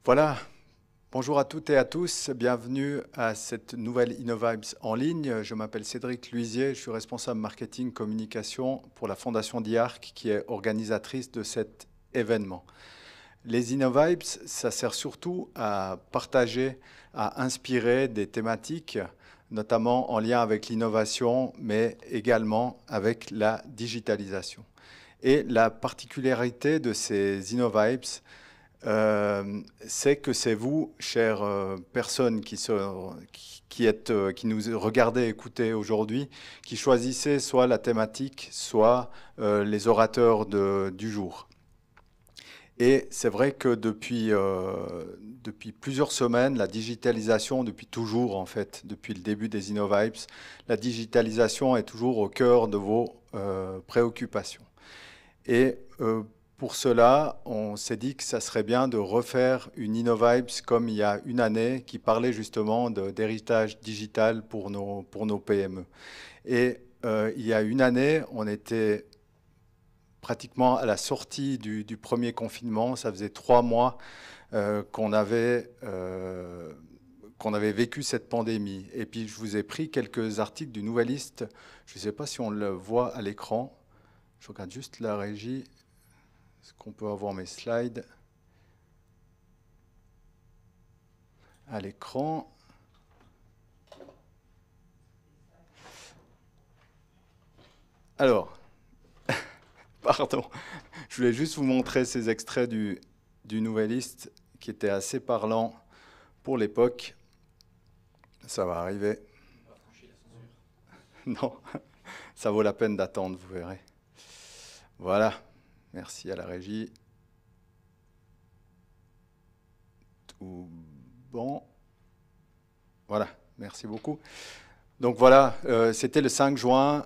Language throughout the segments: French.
Voilà, bonjour à toutes et à tous, bienvenue à cette nouvelle InnoVibes en ligne. Je m'appelle Cédric Luisier, je suis responsable marketing communication pour la Fondation DIARC qui est organisatrice de cet événement. Les InnoVibes, ça sert surtout à partager, à inspirer des thématiques, notamment en lien avec l'innovation, mais également avec la digitalisation. Et la particularité de ces InnoVibes, c'est que c'est vous, chères personnes qui nous regardez, écoutez aujourd'hui, qui choisissez soit la thématique, soit les orateurs du jour. Et c'est vrai que depuis plusieurs semaines, la digitalisation, depuis toujours en fait, depuis le début des InnoVibes, la digitalisation est toujours au cœur de vos préoccupations. Et pour cela, on s'est dit que ça serait bien de refaire une InnoVibes comme il y a une année qui parlait justement d'héritage digital pour nos PME. Et il y a une année, on était pratiquement à la sortie du premier confinement. Ça faisait 3 mois qu'on avait vécu cette pandémie. Et puis je vous ai pris quelques articles du Nouvelliste. Je ne sais pas si on le voit à l'écran. Je regarde juste la régie. Est-ce qu'on peut avoir mes slides à l'écran? Alors, pardon, je voulais juste vous montrer ces extraits du Nouvelliste qui étaient assez parlants pour l'époque. Ça va arriver. Non, ça vaut la peine d'attendre, vous verrez. Voilà, merci à la régie. Tout bon. Voilà, merci beaucoup. Donc voilà, c'était le 5 juin.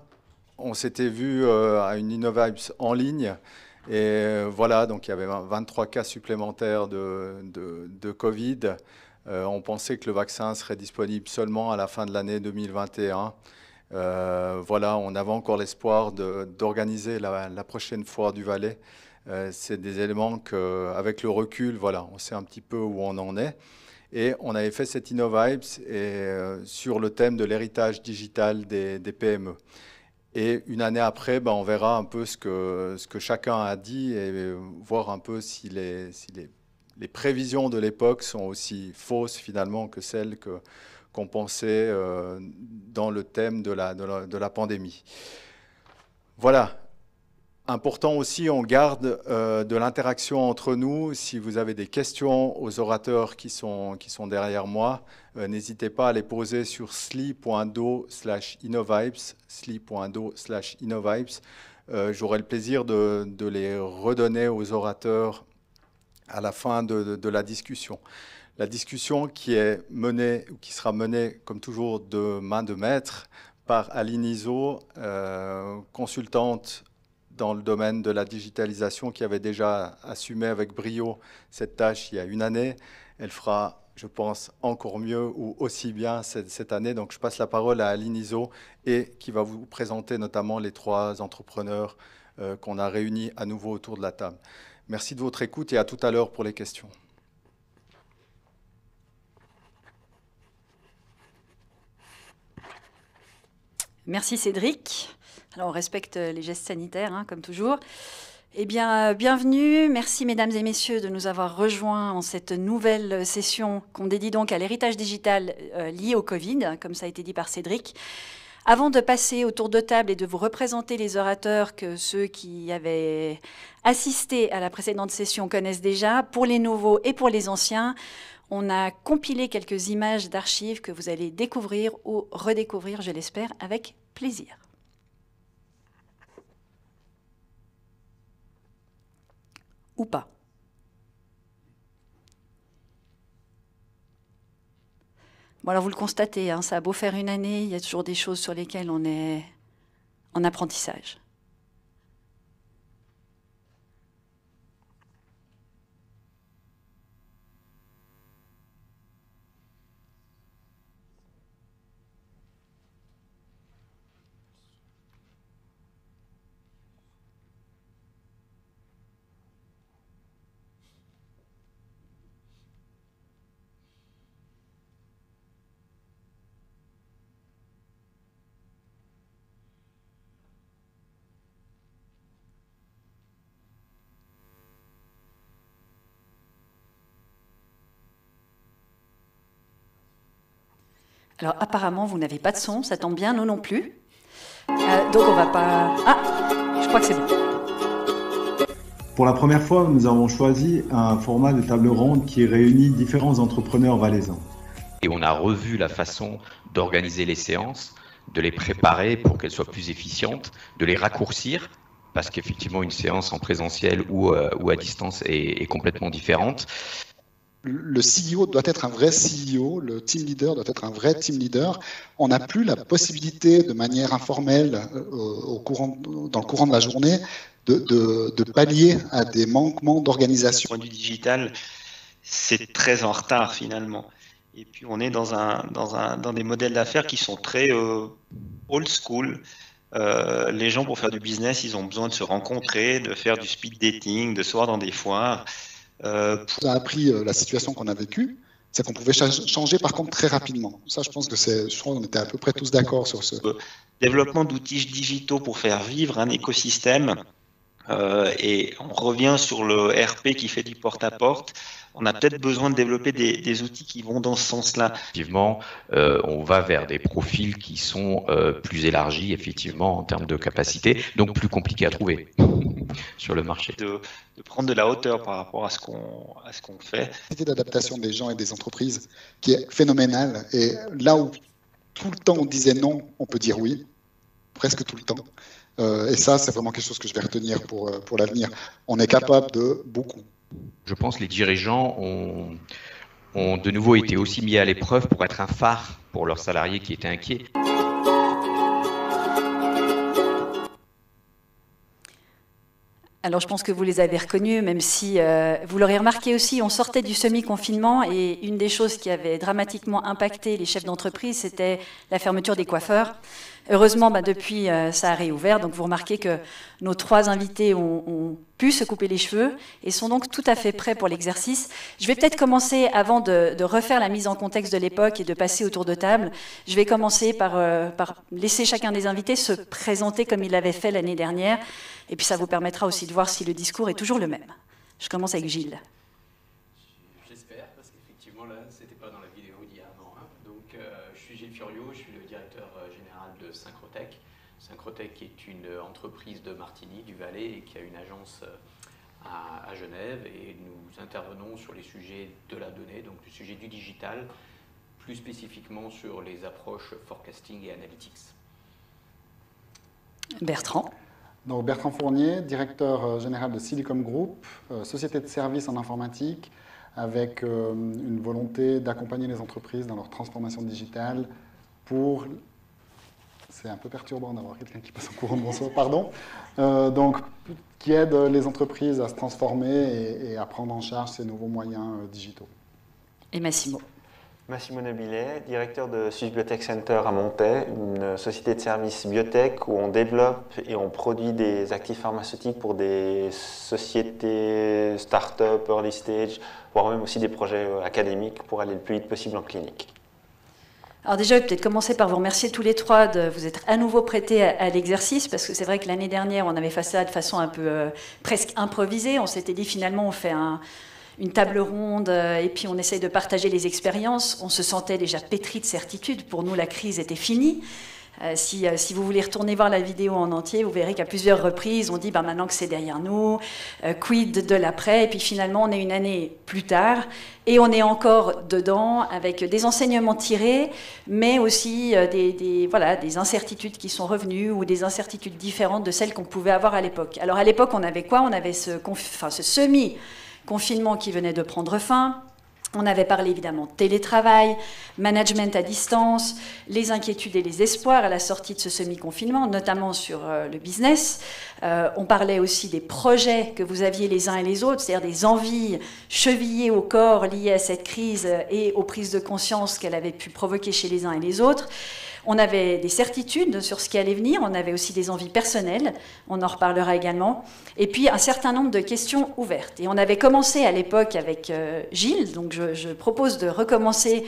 On s'était vu à une InnoVibes en ligne. Et voilà, donc il y avait 23 cas supplémentaires de Covid. On pensait que le vaccin serait disponible seulement à la fin de l'année 2021. Voilà, on avait encore l'espoir d'organiser la prochaine foire du Valais. C'est des éléments qu'avec le recul, voilà, on sait un petit peu où on en est. Et on avait fait cette InnoVibes sur le thème de l'héritage digital des PME. Et une année après, ben, on verra un peu ce que chacun a dit et voir un peu si les prévisions de l'époque sont aussi fausses finalement que celles qu'on pensait dans le thème de la pandémie. Voilà. Important aussi, on garde de l'interaction entre nous. Si vous avez des questions aux orateurs qui sont derrière moi, n'hésitez pas à les poser sur sli.do/innovibes, sli.do/innovibes. J'aurai le plaisir de les redonner aux orateurs à la fin de la discussion. La discussion qui est menée, ou qui sera menée, comme toujours, de main de maître par Aline Iso, consultante dans le domaine de la digitalisation, qui avait déjà assumé avec brio cette tâche il y a une année. Elle fera, je pense, encore mieux ou aussi bien cette année. Donc je passe la parole à Aline Iso et qui va vous présenter notamment les 3 entrepreneurs qu'on a réunis à nouveau autour de la table. Merci de votre écoute et à tout à l'heure pour les questions. Merci Cédric. Alors on respecte les gestes sanitaires, hein, comme toujours. Eh bien, bienvenue. Merci mesdames et messieurs de nous avoir rejoints en cette nouvelle session qu'on dédie donc à l'héritage digital lié au Covid, comme ça a été dit par Cédric. Avant de passer au tour de table et de vous représenter les orateurs que ceux qui avaient assisté à la précédente session connaissent déjà, pour les nouveaux et pour les anciens, on a compilé quelques images d'archives que vous allez découvrir ou redécouvrir, je l'espère, avec plaisir. Ou pas. Bon, alors vous le constatez, hein, ça a beau faire une année, il y a toujours des choses sur lesquelles on est en apprentissage. Alors apparemment, vous n'avez pas de son, ça tombe bien, nous non plus. Donc on va pas... Ah, je crois que c'est bon. Pour la première fois, nous avons choisi un format de table ronde qui réunit différents entrepreneurs valaisans. Et on a revu la façon d'organiser les séances, de les préparer pour qu'elles soient plus efficientes, de les raccourcir, parce qu'effectivement une séance en présentiel ou à distance est complètement différente. Le CEO doit être un vrai CEO, le team leader doit être un vrai team leader. On n'a plus la possibilité de manière informelle, dans le courant de la journée, de pallier à des manquements d'organisation. Du digital, c'est très en retard finalement. Et puis on est dans des modèles d'affaires qui sont très old school. Les gens, pour faire du business, ils ont besoin de se rencontrer, de faire du speed dating, de se voir dans des foires. Ça a appris la situation qu'on a vécue, c'est qu'on pouvait changer par contre très rapidement. Ça, je pense que je crois qu'on était à peu près tous d'accord sur ce. Développement d'outils digitaux pour faire vivre un écosystème. Et on revient sur le RP qui fait du porte-à-porte. On a peut-être besoin de développer des outils qui vont dans ce sens-là. Effectivement, on va vers des profils qui sont plus élargis, effectivement, en termes de capacité, donc plus compliqués à trouver sur le marché. De prendre de la hauteur par rapport à ce qu'on fait. L'idée d'adaptation des gens et des entreprises qui est phénoménale. Et là où tout le temps on disait non, on peut dire oui, presque tout le temps. Et ça, c'est vraiment quelque chose que je vais retenir pour l'avenir. On est capable de beaucoup. Je pense que les dirigeants ont de nouveau été aussi mis à l'épreuve pour être un phare pour leurs salariés qui étaient inquiets. Alors je pense que vous les avez reconnus, même si vous l'aurez remarqué aussi, on sortait du semi-confinement et une des choses qui avait dramatiquement impacté les chefs d'entreprise, c'était la fermeture des coiffeurs. Heureusement, depuis, ça a réouvert, donc vous remarquez que nos 3 invités ont pu se couper les cheveux et sont donc tout à fait prêts pour l'exercice. Je vais peut-être commencer, avant de refaire la mise en contexte de l'époque et de passer au tour de table, je vais commencer par laisser chacun des invités se présenter comme il l'avait fait l'année dernière, et puis ça vous permettra aussi de voir si le discours est toujours le même. Je commence avec Gilles. J'espère, parce qu'effectivement, là, ce n'était pas dans la vidéo d'hier avant. Donc, je suis Gilles Furiot, je suis le directeur général de Synchrotech. Synchrotech est une entreprise de Martigny, du Valais, et qui a une agence à Genève. Et nous intervenons sur les sujets de la donnée, donc le sujet du digital, plus spécifiquement sur les approches forecasting et analytics. Bertrand. Donc Bertrand Fournier, directeur général de Silicom Group, société de services en informatique, avec une volonté d'accompagner les entreprises dans leur transformation digitale pour... C'est un peu perturbant d'avoir quelqu'un qui passe en courant de bonsoir, pardon. Donc, qui aide les entreprises à se transformer et à prendre en charge ces nouveaux moyens digitaux. Et Massimo. Massimo Nobilet, directeur de Swiss Biotech Center à Montaix, une société de services biotech où on développe et on produit des actifs pharmaceutiques pour des sociétés, start-up, early stage, voire même aussi des projets académiques pour aller le plus vite possible en clinique. Alors déjà, je vais peut-être commencer par vous remercier tous les 3 de vous être à nouveau prêtés à l'exercice, parce que c'est vrai que l'année dernière, on avait fait ça de façon un peu presque improvisée. On s'était dit finalement, on fait une table ronde et puis on essaye de partager les expériences. On se sentait déjà pétri de certitude. Pour nous, la crise était finie. Si vous voulez retourner voir la vidéo en entier, vous verrez qu'à plusieurs reprises, on dit maintenant que c'est derrière nous, quid de l'après, et puis finalement on est une année plus tard, et on est encore dedans avec des enseignements tirés, mais aussi des incertitudes qui sont revenues, ou des incertitudes différentes de celles qu'on pouvait avoir à l'époque. Alors à l'époque, on avait quoi? On avait ce semi-confinement qui venait de prendre fin. On avait parlé évidemment de télétravail, management à distance, les inquiétudes et les espoirs à la sortie de ce semi-confinement, notamment sur le business. On parlait aussi des projets que vous aviez les uns et les autres, c'est-à-dire des envies chevillées au corps liées à cette crise et aux prises de conscience qu'elle avait pu provoquer chez les uns et les autres. On avait des certitudes sur ce qui allait venir, on avait aussi des envies personnelles, on en reparlera également, et puis un certain nombre de questions ouvertes. Et on avait commencé à l'époque avec Gilles, donc je propose de recommencer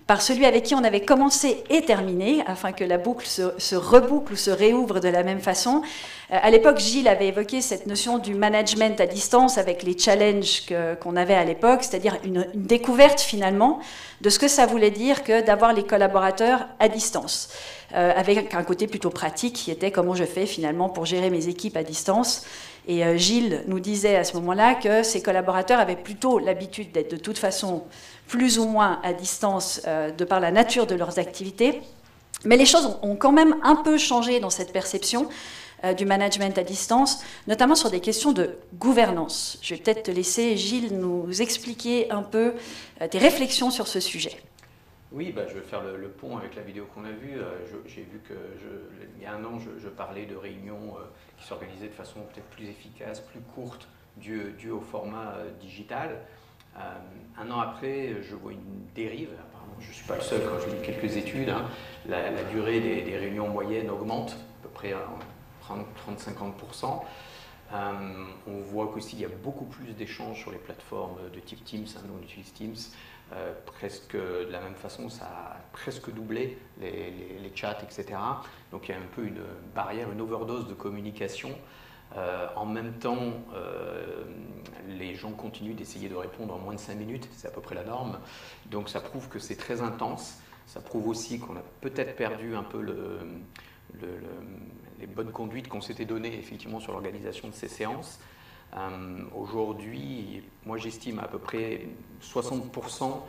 par celui avec qui on avait commencé et terminé, afin que la boucle se reboucle ou se réouvre de la même façon. À l'époque, Gilles avait évoqué cette notion du management à distance avec les challenges qu'on avait à l'époque, c'est-à-dire une découverte finalement de ce que ça voulait dire que d'avoir les collaborateurs à distance, avec un côté plutôt pratique qui était comment je fais finalement pour gérer mes équipes à distance. Et Gilles nous disait à ce moment-là que ses collaborateurs avaient plutôt l'habitude d'être de toute façon plus ou moins à distance de par la nature de leurs activités. Mais les choses ont quand même un peu changé dans cette perception du management à distance, notamment sur des questions de gouvernance. Je vais peut-être te laisser, Gilles, nous expliquer un peu tes réflexions sur ce sujet. Oui, je vais faire le pont avec la vidéo qu'on a vue. J'ai vu que il y a un an, je parlais de réunions qui s'organisaient de façon peut-être plus efficace, plus courte, due au format digital. Un an après, je vois une dérive. Apparemment, je ne suis pas le seul quand je lis quelques études. Hein. La durée des réunions moyennes augmente, à peu près 30-50%. On voit qu'aussi il y a beaucoup plus d'échanges sur les plateformes de type Teams. Hein, nous on utilise Teams. Presque de la même façon, ça a presque doublé les chats, etc. Donc il y a un peu une barrière, une overdose de communication. En même temps, les gens continuent d'essayer de répondre en moins de 5 minutes, c'est à peu près la norme. Donc ça prouve que c'est très intense. Ça prouve aussi qu'on a peut-être perdu un peu les bonnes conduites qu'on s'était données effectivement sur l'organisation de ces séances. Aujourd'hui, moi j'estime à peu près 60%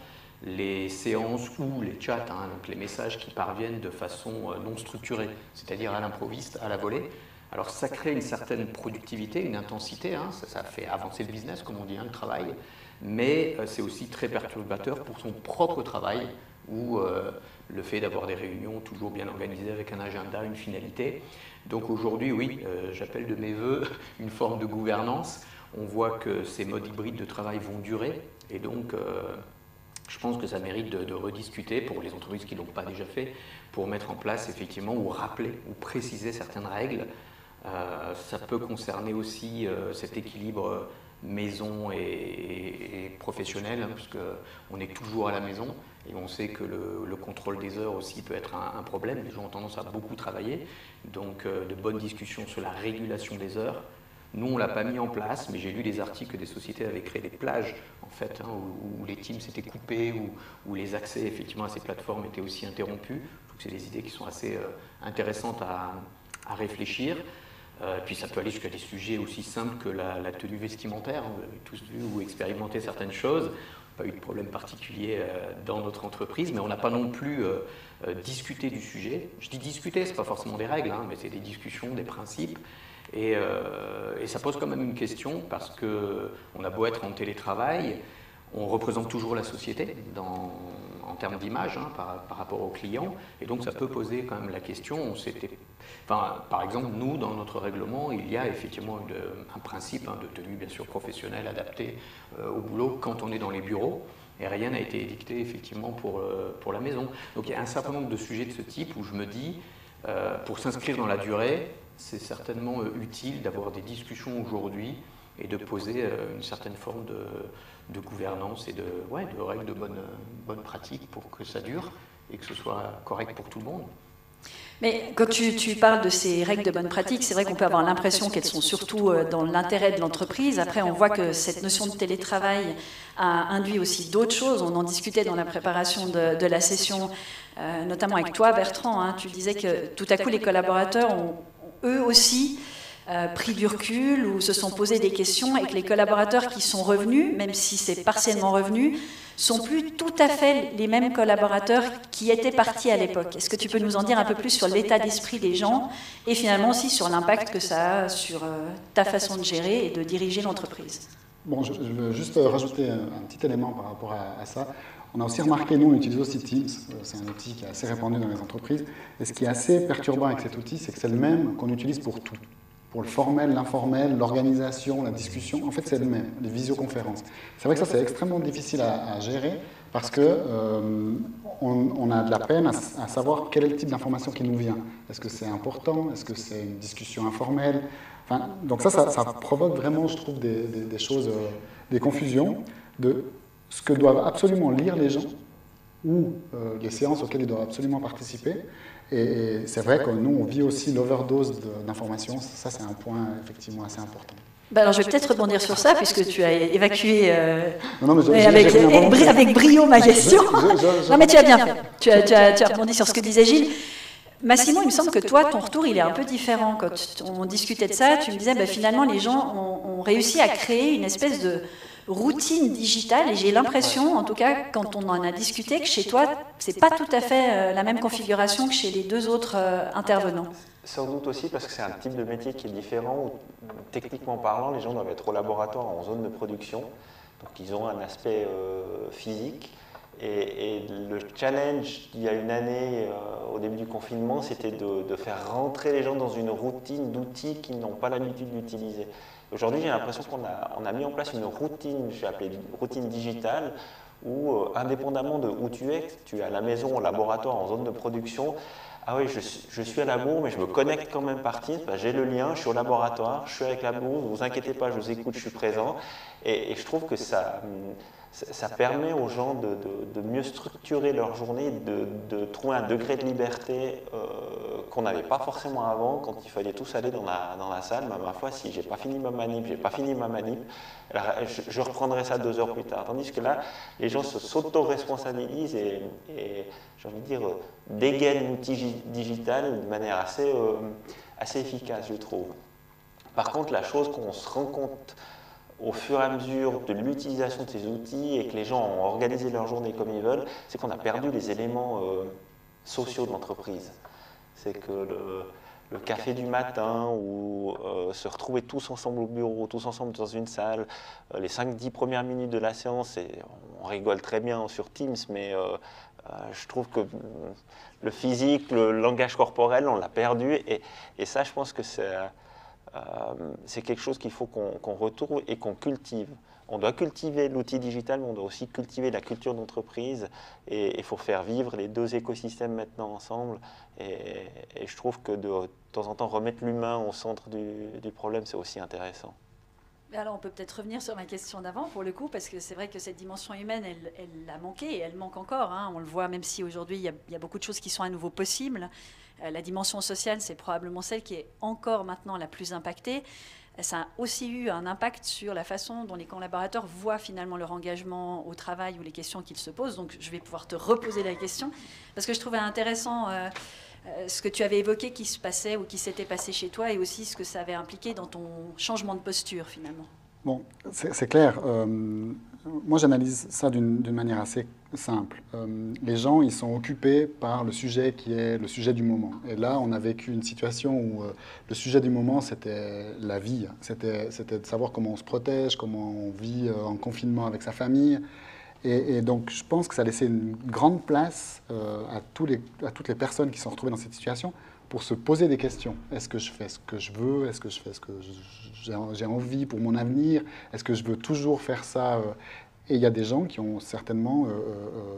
les séances ou les chats, hein, donc les messages qui parviennent de façon non structurée, c'est-à-dire à l'improviste, à la volée. Alors ça crée une certaine productivité, une intensité, hein, ça fait avancer le business, comme on dit, hein, le travail, mais c'est aussi très perturbateur pour son propre travail, où le fait d'avoir des réunions toujours bien organisées avec un agenda, une finalité. Donc aujourd'hui, oui, j'appelle de mes voeux une forme de gouvernance. On voit que ces modes hybrides de travail vont durer, et donc je pense que ça mérite de rediscuter pour les entreprises qui ne l'ont pas déjà fait, pour mettre en place effectivement, ou rappeler, ou préciser certaines règles. Ça peut concerner aussi cet équilibre maison et professionnel, hein, puisqu'on est toujours à la maison et on sait que le contrôle des heures aussi peut être un problème. Les gens ont tendance à beaucoup travailler, donc de bonnes discussions sur la régulation des heures. Nous, on ne l'a pas mis en place, mais j'ai lu des articles que des sociétés avaient créé des plages, en fait, hein, où les teams s'étaient coupés, où les accès effectivement à ces plateformes étaient aussi interrompus. Je trouve que c'est des idées qui sont assez intéressantes à réfléchir. Puis ça peut aller jusqu'à des sujets aussi simples que la tenue vestimentaire. Vous avez tous vu ou expérimenté certaines choses. Pas eu de problème particulier dans notre entreprise, mais on n'a pas non plus discuté du sujet. Je dis discuter, ce n'est pas forcément des règles, hein, mais c'est des discussions, des principes. Et ça pose quand même une question, parce qu'on a beau être en télétravail, on représente toujours la société en termes d'image, hein, par rapport aux clients, et donc ça peut poser quand même la question. Par exemple, nous, dans notre règlement, il y a effectivement un principe, hein, de tenue bien sûr professionnelle adaptée au boulot quand on est dans les bureaux, et rien n'a été édicté effectivement pour la maison. Donc il y a un certain nombre de sujets de ce type où je me dis, pour s'inscrire dans la durée, c'est certainement utile d'avoir des discussions aujourd'hui et de poser une certaine forme de gouvernance et de règles de bonne pratique pour que ça dure et que ce soit correct pour tout le monde. Mais quand tu parles de ces règles de bonne pratique, c'est vrai qu'on peut avoir l'impression qu'elles sont surtout dans l'intérêt de l'entreprise. Après, on voit que cette notion de télétravail a induit aussi d'autres choses. On en discutait dans la préparation de la session, notamment avec toi, Bertrand. Hein. Tu disais que tout à coup, les collaborateurs ont eux aussi pris du recul ou se sont posés des questions, et que les collaborateurs qui sont revenus, même si c'est partiellement revenu, sont plus tout à fait les mêmes collaborateurs qui étaient partis à l'époque. Est-ce que tu peux nous en dire un peu plus sur l'état d'esprit des gens et finalement aussi sur l'impact que ça a sur ta façon de gérer et de diriger l'entreprise? Bon, je veux juste rajouter un petit élément par rapport à ça. On a aussi remarqué, nous, on utilise aussi Teams, c'est un outil qui est assez répandu dans les entreprises, et ce qui est assez perturbant avec cet outil, c'est que c'est le même qu'on utilise pour tout. Pour le formel, l'informel, l'organisation, la discussion, en fait c'est le même, les visioconférences. C'est vrai que ça c'est extrêmement difficile à gérer, parce que on a de la peine à savoir quel est le type d'information qui nous vient. Est-ce que c'est important? Est-ce que c'est une discussion informelle? Enfin, donc ça provoque vraiment, je trouve, des choses, des confusions de ce que doivent absolument lire les gens ou les séances auxquelles ils doivent absolument participer. Et c'est vrai que nous, on vit aussi l'overdose d'informations. Ça, c'est un point effectivement assez important. Bah alors, je vais peut-être rebondir sur ça, puisque tu as évacué avec brio ma question. Non, mais tu as bien fait. Tu as rebondi sur ce que disait Gilles. Massimo, il me semble que toi, ton retour, il est un peu différent. Quand on discutait de ça, tu me disais, finalement, les gens ont réussi à créer une espèce de routine digitale, et j'ai l'impression, en tout cas, quand on en a discuté, que chez toi, c'est pas tout à fait la même configuration que chez les deux autres intervenants. Sans doute aussi parce que c'est un type de métier qui est différent, où, techniquement parlant, les gens doivent être au laboratoire en zone de production, donc ils ont un aspect physique. Et le challenge, il y a une année, au début du confinement, c'était de faire rentrer les gens dans une routine d'outils qu'ils n'ont pas l'habitude d'utiliser. Aujourd'hui, j'ai l'impression qu'on a mis en place une routine, je vais appeler routine digitale, où, indépendamment de où tu es à la maison, au laboratoire, en zone de production. Ah oui, je suis à la bourre, mais je me connecte quand même par Teams. J'ai le lien, je suis au laboratoire, je suis avec la bourre, ne vous inquiétez pas, je vous écoute, je suis présent. Et je trouve que ça permet aux gens de mieux structurer leur journée, de trouver un degré de liberté qu'on n'avait pas forcément avant, quand il fallait tous aller dans la salle. Ma foi, si j'ai pas fini ma manip, alors je reprendrai ça 2 heures plus tard. Tandis que là, les gens s'auto-responsabilisent et j'ai envie de dire, dégainent l'outil digital de manière assez efficace, je trouve. Par contre, la chose qu'on se rend compte au fur et à mesure de l'utilisation de ces outils et que les gens ont organisé leur journée comme ils veulent, c'est qu'on a perdu les éléments sociaux de l'entreprise. C'est que le café du matin ou se retrouver tous ensemble au bureau, tous ensemble dans une salle, les 5-10 premières minutes de la séance, on rigole très bien sur Teams, mais je trouve que le physique, le langage corporel, on l'a perdu et ça, je pense que c'est quelque chose qu'il faut qu'on retrouve et qu'on cultive. On doit cultiver l'outil digital, mais on doit aussi cultiver la culture d'entreprise et il faut faire vivre les 2 écosystèmes maintenant ensemble. Et je trouve que de temps en temps, remettre l'humain au centre du problème, c'est aussi intéressant. Alors, on peut peut-être revenir sur ma question d'avant, pour le coup, parce que c'est vrai que cette dimension humaine, elle a manqué et elle manque encore. Hein. On le voit, même si aujourd'hui, il y a beaucoup de choses qui sont à nouveau possibles. La dimension sociale, c'est probablement celle qui est encore maintenant la plus impactée. Ça a aussi eu un impact sur la façon dont les collaborateurs voient finalement leur engagement au travail ou les questions qu'ils se posent. Donc, je vais pouvoir te reposer la question, parce que je trouvais intéressant ce que tu avais évoqué qui se passait ou qui s'était passé chez toi et aussi ce que ça avait impliqué dans ton changement de posture finalement. Bon, c'est clair. Moi, j'analyse ça d'une manière assez simple. Les gens, ils sont occupés par le sujet qui est le sujet du moment. Et là, on a vécu une situation où le sujet du moment, c'était la vie. C'était de savoir comment on se protège, comment on vit en confinement avec sa famille. Et donc, je pense que ça a laissé une grande place à toutes les personnes qui sont retrouvées dans cette situation pour se poser des questions. Est-ce que je fais ce que je veux? Est-ce que je fais ce que j'ai envie pour mon avenir? Est-ce que je veux toujours faire ça? Et il y a des gens qui ont certainement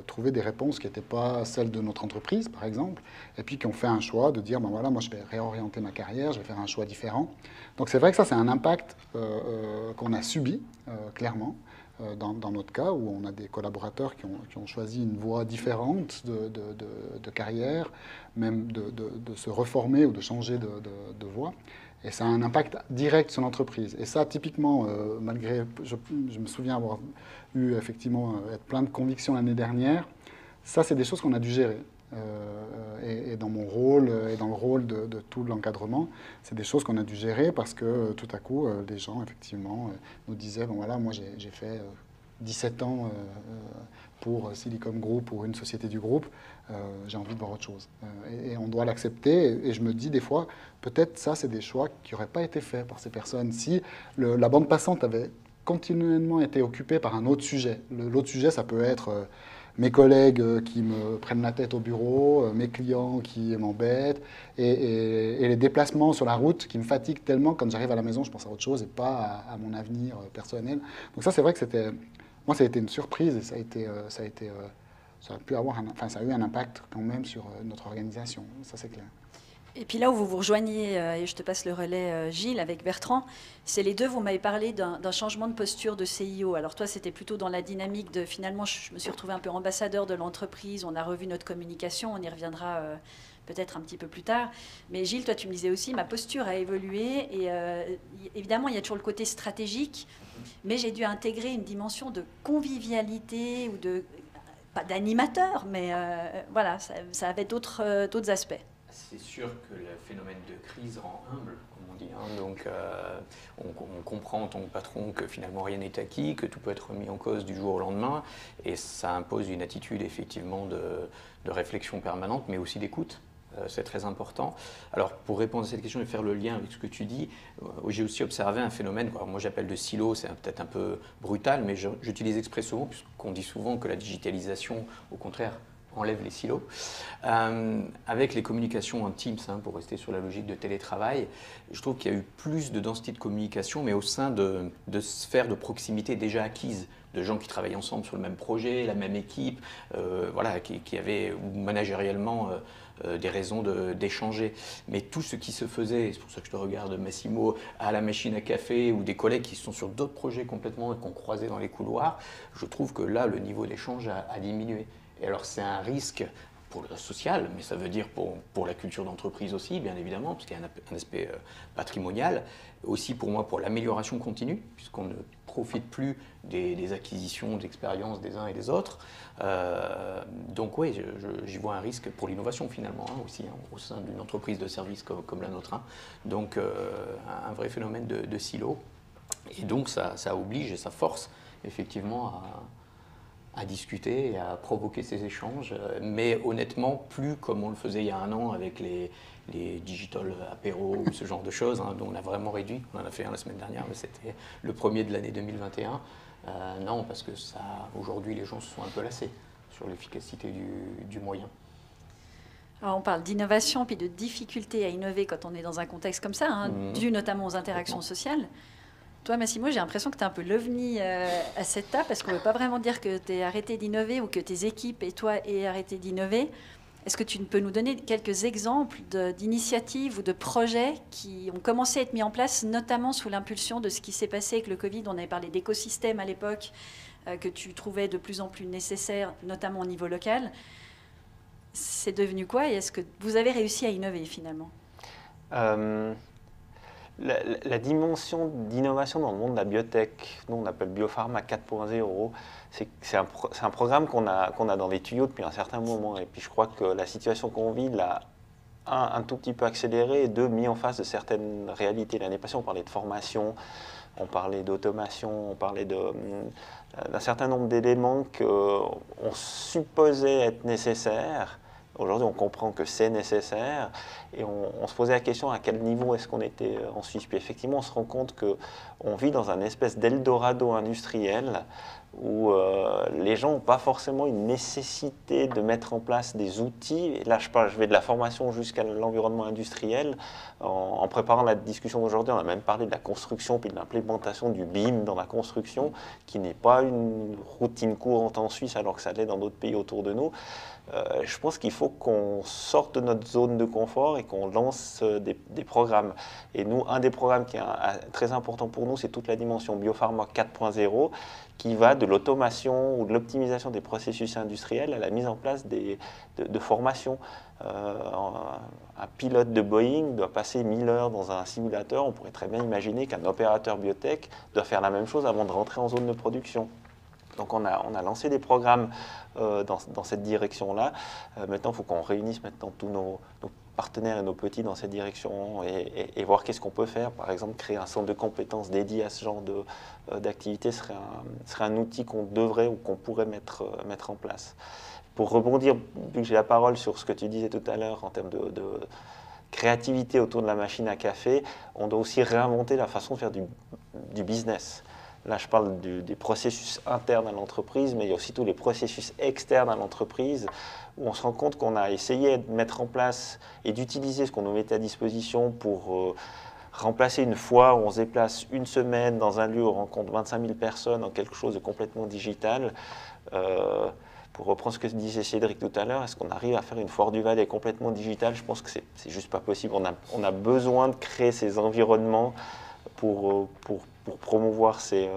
trouvé des réponses qui n'étaient pas celles de notre entreprise, par exemple, et puis qui ont fait un choix de dire, ben voilà, moi je vais réorienter ma carrière, je vais faire un choix différent. Donc c'est vrai que ça, c'est un impact qu'on a subi, clairement, dans notre cas, où on a des collaborateurs qui ont choisi une voie différente de carrière, même de se reformer ou de changer de voie. Et ça a un impact direct sur l'entreprise. Et ça, typiquement, malgré... Je me souviens avoir eu, effectivement, être plein de convictions l'année dernière. Ça, c'est des choses qu'on a dû gérer. Et dans mon rôle, et dans le rôle de tout l'encadrement, c'est des choses qu'on a dû gérer parce que, tout à coup, les gens, effectivement, nous disaient, bon voilà, moi, j'ai fait 17 ans pour Silicom Group, pour une société du groupe, j'ai envie de voir autre chose. Et on doit l'accepter. Et je me dis des fois, peut-être ça, c'est des choix qui n'auraient pas été faits par ces personnes. Si la bande passante avait continuellement été occupée par un autre sujet. L'autre sujet, ça peut être mes collègues qui me prennent la tête au bureau, mes clients qui m'embêtent, et les déplacements sur la route qui me fatiguent tellement. Quand j'arrive à la maison, je pense à autre chose et pas à mon avenir personnel. Donc ça, c'est vrai que moi, ça a été une surprise et ça a eu un impact quand même sur notre organisation, ça c'est clair. Et puis là où vous vous rejoignez, et je te passe le relais, Gilles, avec Bertrand, c'est les deux, vous m'avez parlé d'un changement de posture de CIO. Alors toi, c'était plutôt dans la dynamique de, finalement, je me suis retrouvée un peu ambassadeur de l'entreprise, on a revu notre communication, on y reviendra peut-être un petit peu plus tard. Mais Gilles, toi, tu me disais aussi, ma posture a évolué, et évidemment, il y a toujours le côté stratégique, mais j'ai dû intégrer une dimension de convivialité, ou de, pas d'animateur, mais voilà, ça avait d'autres aspects. C'est sûr que le phénomène de crise rend humble, comme on dit. Hein. Donc, on comprend en tant que patron que finalement rien n'est acquis, que tout peut être remis en cause du jour au lendemain. Et ça impose une attitude effectivement de réflexion permanente, mais aussi d'écoute. C'est très important. Alors, pour répondre à cette question et faire le lien avec ce que tu dis, j'ai aussi observé un phénomène, quoi, moi j'appelle de silo, c'est peut-être un peu brutal, mais j'utilise exprès ce mot, puisqu'on dit souvent que la digitalisation, au contraire, enlève les silos. Avec les communications en Teams, hein, pour rester sur la logique de télétravail, je trouve qu'il y a eu plus de densité de communication, mais au sein de sphères de proximité déjà acquises, de gens qui travaillent ensemble sur le même projet, la même équipe, voilà, qui avaient managériellement des raisons d'échanger. Mais tout ce qui se faisait, c'est pour ça que je te regarde Massimo, à la machine à café, ou des collègues qui sont sur d'autres projets complètement et qu'on croisait dans les couloirs, je trouve que là, le niveau d'échange a diminué. Et alors c'est un risque pour le social, mais ça veut dire pour la culture d'entreprise aussi, bien évidemment, parce qu'il y a un aspect patrimonial, aussi pour moi pour l'amélioration continue, puisqu'on ne profite plus des acquisitions d'expériences des uns et des autres. Donc oui, j'y vois un risque pour l'innovation finalement, hein, aussi, hein, au sein d'une entreprise de service comme la nôtre. Hein. Donc un vrai phénomène de silo. Et donc ça oblige et ça force effectivement à discuter et à provoquer ces échanges, mais honnêtement, plus comme on le faisait il y a un an avec les digital apéros ou ce genre de choses, hein, dont on a vraiment réduit. On en a fait un la semaine dernière, mais c'était le premier de l'année 2021. Non, parce que aujourd'hui, les gens se sont un peu lassés sur l'efficacité du moyen. Alors on parle d'innovation puis de difficulté à innover quand on est dans un contexte comme ça, hein, dû notamment aux interactions sociales. Toi, Massimo, j'ai l'impression que tu es un peu l'ovni à cette table, parce qu'on ne veut pas vraiment dire que tu es arrêté d'innover ou que tes équipes et toi aient arrêté d'innover. Est-ce que tu peux nous donner quelques exemples d'initiatives ou de projets qui ont commencé à être mis en place, notamment sous l'impulsion de ce qui s'est passé avec le Covid? On avait parlé d'écosystèmes à l'époque, que tu trouvais de plus en plus nécessaires, notamment au niveau local. C'est devenu quoi, et est-ce que vous avez réussi à innover finalement? La dimension d'innovation dans le monde de la biotech, nous on appelle Biopharma 4.0, c'est un programme qu'on a dans les tuyaux depuis un certain moment. Et puis je crois que la situation qu'on vit l'a un tout petit peu accéléré, et deux, mis en face de certaines réalités. L'année passée, on parlait de formation, on parlait d'automation, on parlait d'un certain nombre d'éléments qu'on supposait être nécessaires. Aujourd'hui, on comprend que c'est nécessaire, et on se posait la question à quel niveau est-ce qu'on était en Suisse. Puis effectivement, on se rend compte qu'on vit dans un espèce d'Eldorado industriel où les gens n'ont pas forcément une nécessité de mettre en place des outils. Et là, je vais de la formation jusqu'à l'environnement industriel. En préparant la discussion d'aujourd'hui, on a même parlé de la construction puis de l'implémentation du BIM dans la construction, qui n'est pas une routine courante en Suisse alors que ça l'est dans d'autres pays autour de nous. Je pense qu'il faut qu'on sorte de notre zone de confort et qu'on lance des programmes. Et nous, un des programmes qui est très important pour nous, c'est toute la dimension Biopharma 4.0, qui va de l'automation ou de l'optimisation des processus industriels à la mise en place de formations. Un pilote de Boeing doit passer 1000 heures dans un simulateur. On pourrait très bien imaginer qu'un opérateur biotech doit faire la même chose avant de rentrer en zone de production. Donc on a lancé des programmes dans cette direction-là. Maintenant, il faut qu'on réunisse tous nos partenaires et nos petits dans cette direction et voir qu'est-ce qu'on peut faire. Par exemple, créer un centre de compétences dédié à ce genre d'activité serait un outil qu'on devrait ou qu'on pourrait mettre en place. Pour rebondir, vu que j'ai la parole, sur ce que tu disais tout à l'heure en termes de créativité autour de la machine à café, on doit aussi réinventer la façon de faire du business. Là, je parle des processus internes à l'entreprise, mais il y a aussi tous les processus externes à l'entreprise, où on se rend compte qu'on a essayé de mettre en place et d'utiliser ce qu'on nous mettait à disposition pour remplacer une fois où on se déplace une semaine dans un lieu où on rencontre 25 000 personnes en quelque chose de complètement digital, pour reprendre ce que disait Cédric tout à l'heure, est-ce qu'on arrive à faire une Foire du Valais complètement digitale? Je pense que c'est juste pas possible. On a besoin de créer ces environnements pour promouvoir ces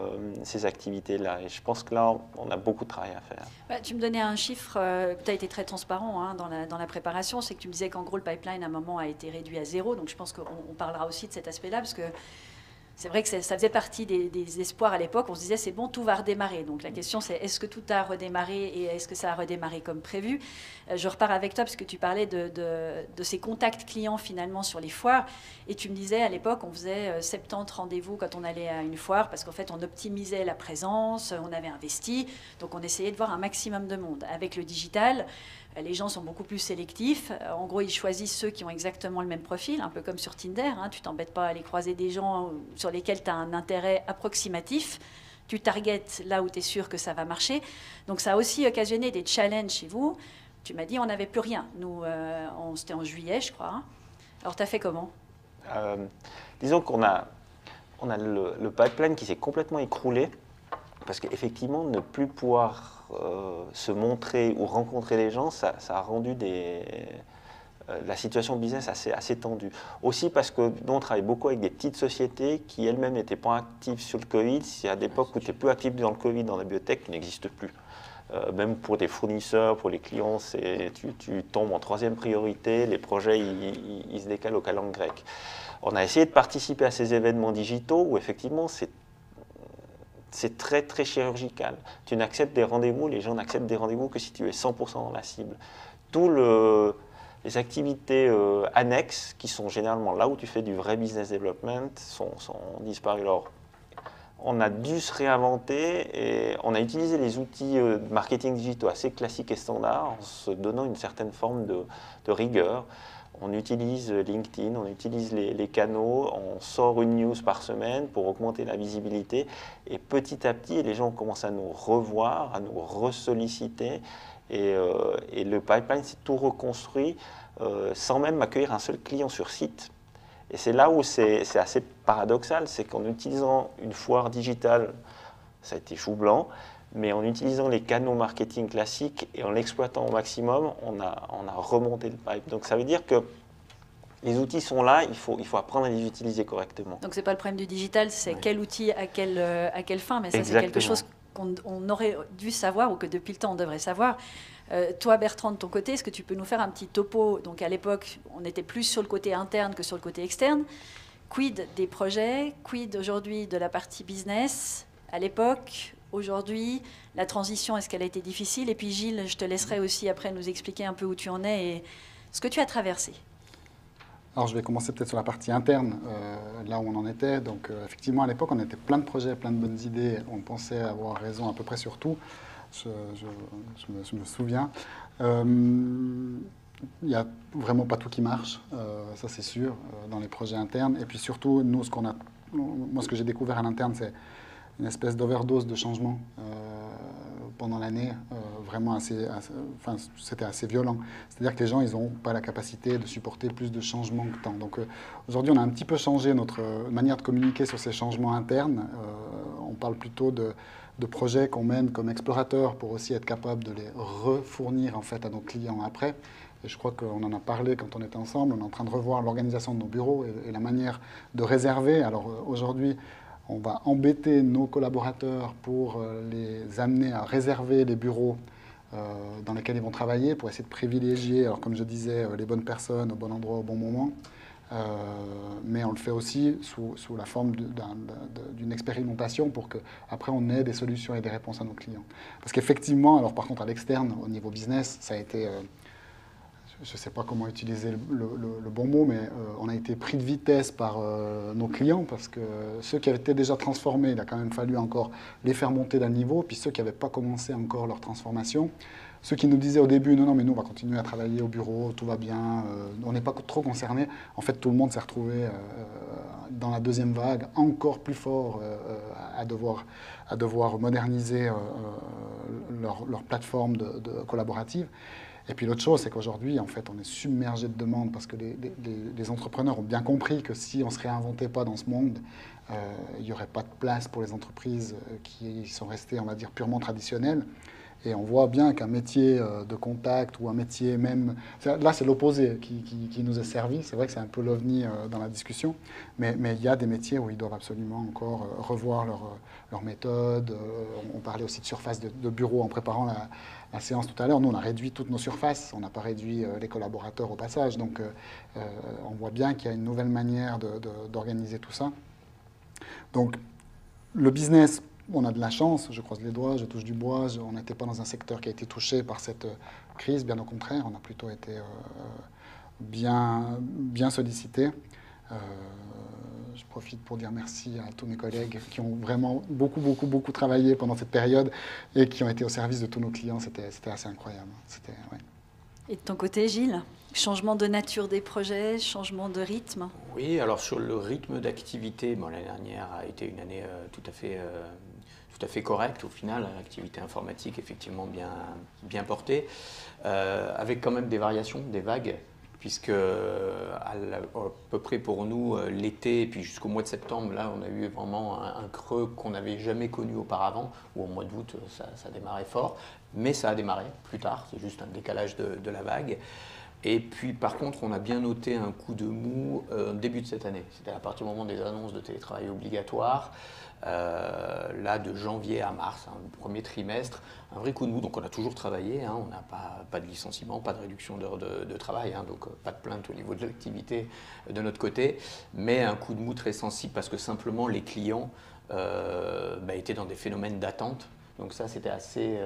activités-là. Et je pense que là, on a beaucoup de travail à faire. Bah, tu me donnais un chiffre, tu as été très transparent hein, dans la préparation, c'est que tu me disais qu'en gros, le pipeline, à un moment, a été réduit à 0. Donc, je pense qu'on parlera aussi de cet aspect-là, parce que c'est vrai que ça faisait partie des espoirs à l'époque. On se disait, c'est bon, tout va redémarrer. Donc, la question, c'est est-ce que tout a redémarré et est-ce que ça a redémarré comme prévu? Je repars avec toi, parce que tu parlais de ces contacts clients, finalement, sur les foires. Et tu me disais, à l'époque, on faisait 70 rendez-vous quand on allait à une foire, parce qu'en fait, on optimisait la présence, on avait investi. Donc, on essayait de voir un maximum de monde. Avec le digital, les gens sont beaucoup plus sélectifs. En gros, ils choisissent ceux qui ont exactement le même profil, un peu comme sur Tinder. Hein. Tu t'embêtes pas à aller croiser des gens sur lesquels tu as un intérêt approximatif. Tu targetes là où tu es sûr que ça va marcher. Donc, ça a aussi occasionné des challenges chez vous. Tu m'as dit, on n'avait plus rien. Nous, c'était en juillet, je crois. Hein. Alors, tu as fait comment? Disons qu'on a le pipeline qui s'est complètement écroulé. Parce qu'effectivement, ne plus pouvoir se montrer ou rencontrer les gens, ça a rendu la situation business assez tendue. Aussi parce que nous, on travaille beaucoup avec des petites sociétés qui elles-mêmes n'étaient pas actives sur le Covid. Si à des époques où tu es plus actif dans le Covid, dans la biotech, tu n'existes plus. Même pour tes fournisseurs, pour les clients, tu tombes en troisième priorité, les projets ils se décalent au calendrier grec. On a essayé de participer à ces événements digitaux où effectivement c'est très, très chirurgical. Tu n'acceptes des rendez-vous, les gens n'acceptent des rendez-vous que si tu es 100% dans la cible. Les activités annexes, qui sont généralement là où tu fais du vrai business development, sont disparues. Alors, on a dû se réinventer et on a utilisé les outils de marketing digitaux assez classiques et standards en se donnant une certaine forme de rigueur. On utilise LinkedIn, on utilise les canaux, on sort une news par semaine pour augmenter la visibilité. Et petit à petit, les gens commencent à nous revoir, à nous ressolliciter. Et le pipeline s'est tout reconstruit sans même accueillir un seul client sur site. Et c'est là où c'est assez paradoxal, c'est qu'en utilisant une foire digitale, ça a été chou blanc, mais en utilisant les canaux marketing classiques et en l'exploitant au maximum, on a remonté le pipe. Donc ça veut dire que les outils sont là, il faut apprendre à les utiliser correctement. Donc ce n'est pas le problème du digital, c'est quel outil à quelle fin, mais ça c'est quelque chose qu'on aurait dû savoir ou que depuis le temps on devrait savoir. Toi Bertrand, de ton côté, est-ce que tu peux nous faire un petit topo? Donc à l'époque, on était plus sur le côté interne que sur le côté externe. Quid des projets? Quid aujourd'hui de la partie business? À l'époque, aujourd'hui, la transition, est-ce qu'elle a été difficile? Et puis Gilles, je te laisserai aussi après nous expliquer un peu où tu en es et ce que tu as traversé. Alors je vais commencer peut-être sur la partie interne, là où on en était. Donc effectivement, à l'époque, on était plein de projets, plein de bonnes idées. On pensait avoir raison à peu près sur tout. Je me souviens. Il n'y a vraiment pas tout qui marche, ça c'est sûr, dans les projets internes. Et puis surtout, nous, moi, ce que j'ai découvert à l'interne, c'est une espèce d'overdose de changement pendant l'année, vraiment c'était assez violent. C'est-à-dire que les gens, ils n'ont pas la capacité de supporter plus de changements que tant. Donc aujourd'hui, on a un petit peu changé notre manière de communiquer sur ces changements internes. On parle plutôt de projets qu'on mène comme explorateurs pour aussi être capable de les refournir en fait à nos clients après. Et je crois qu'on en a parlé quand on était ensemble. On est en train de revoir l'organisation de nos bureaux et la manière de réserver. Alors aujourd'hui, on va embêter nos collaborateurs pour les amener à réserver les bureaux dans lesquels ils vont travailler pour essayer de privilégier, alors comme je disais, les bonnes personnes au bon endroit au bon moment. Mais on le fait aussi sous la forme d'une expérimentation pour qu'après on ait des solutions et des réponses à nos clients. Parce qu'effectivement, alors par contre à l'externe, au niveau business, ça a été... je ne sais pas comment utiliser le bon mot, mais on a été pris de vitesse par nos clients parce que ceux qui avaient été déjà transformés, il a quand même fallu encore les faire monter d'un niveau, puis ceux qui n'avaient pas commencé encore leur transformation, ceux qui nous disaient au début, non, mais nous, on va continuer à travailler au bureau, tout va bien, on n'est pas trop concernés. En fait, tout le monde s'est retrouvé dans la deuxième vague, encore plus fort, à devoir moderniser leur plateforme collaborative. Et puis l'autre chose, c'est qu'aujourd'hui, en fait, on est submergé de demandes parce que les entrepreneurs ont bien compris que si on ne se réinventait pas dans ce monde, il n'y aurait pas de place pour les entreprises qui sont restées, on va dire, purement traditionnelles. Et on voit bien qu'un métier de contact ou un métier même... Là, c'est l'opposé qui nous est servi. C'est vrai que c'est un peu l'ovni dans la discussion. Mais il y a des métiers où ils doivent absolument encore revoir leur méthode. On parlait aussi de surface de bureau en préparant la séance tout à l'heure. Nous, on a réduit toutes nos surfaces. On n'a pas réduit les collaborateurs au passage. Donc, on voit bien qu'il y a une nouvelle manière d'organiser tout ça. Donc, le business... On a de la chance, je croise les doigts, je touche du bois, on n'était pas dans un secteur qui a été touché par cette crise, bien au contraire, on a plutôt été bien sollicité. Je profite pour dire merci à tous mes collègues qui ont vraiment beaucoup travaillé pendant cette période et qui ont été au service de tous nos clients, c'était assez incroyable. Ouais. Et de ton côté, Gilles, changement de nature des projets, changement de rythme? Oui, alors sur le rythme d'activité, bon, l'année dernière a été une année tout à fait correcte au final, activité informatique effectivement bien portée, avec quand même des variations, des vagues, puisque à peu près pour nous, l'été et puis jusqu'au mois de septembre, là on a eu vraiment un creux qu'on n'avait jamais connu auparavant, où au mois d'août ça démarrait fort, mais ça a démarré plus tard, c'est juste un décalage de la vague. Et puis par contre, on a bien noté un coup de mou début de cette année, c'était à partir du moment des annonces de télétravail obligatoire. Là, de janvier à mars, le premier trimestre, un vrai coup de mou. Donc on a toujours travaillé, on n'a pas de licenciement, pas de réduction d'heures de travail, donc pas de plainte au niveau de l'activité de notre côté, mais un coup de mou très sensible parce que simplement les clients étaient dans des phénomènes d'attente. Donc ça, c'était assez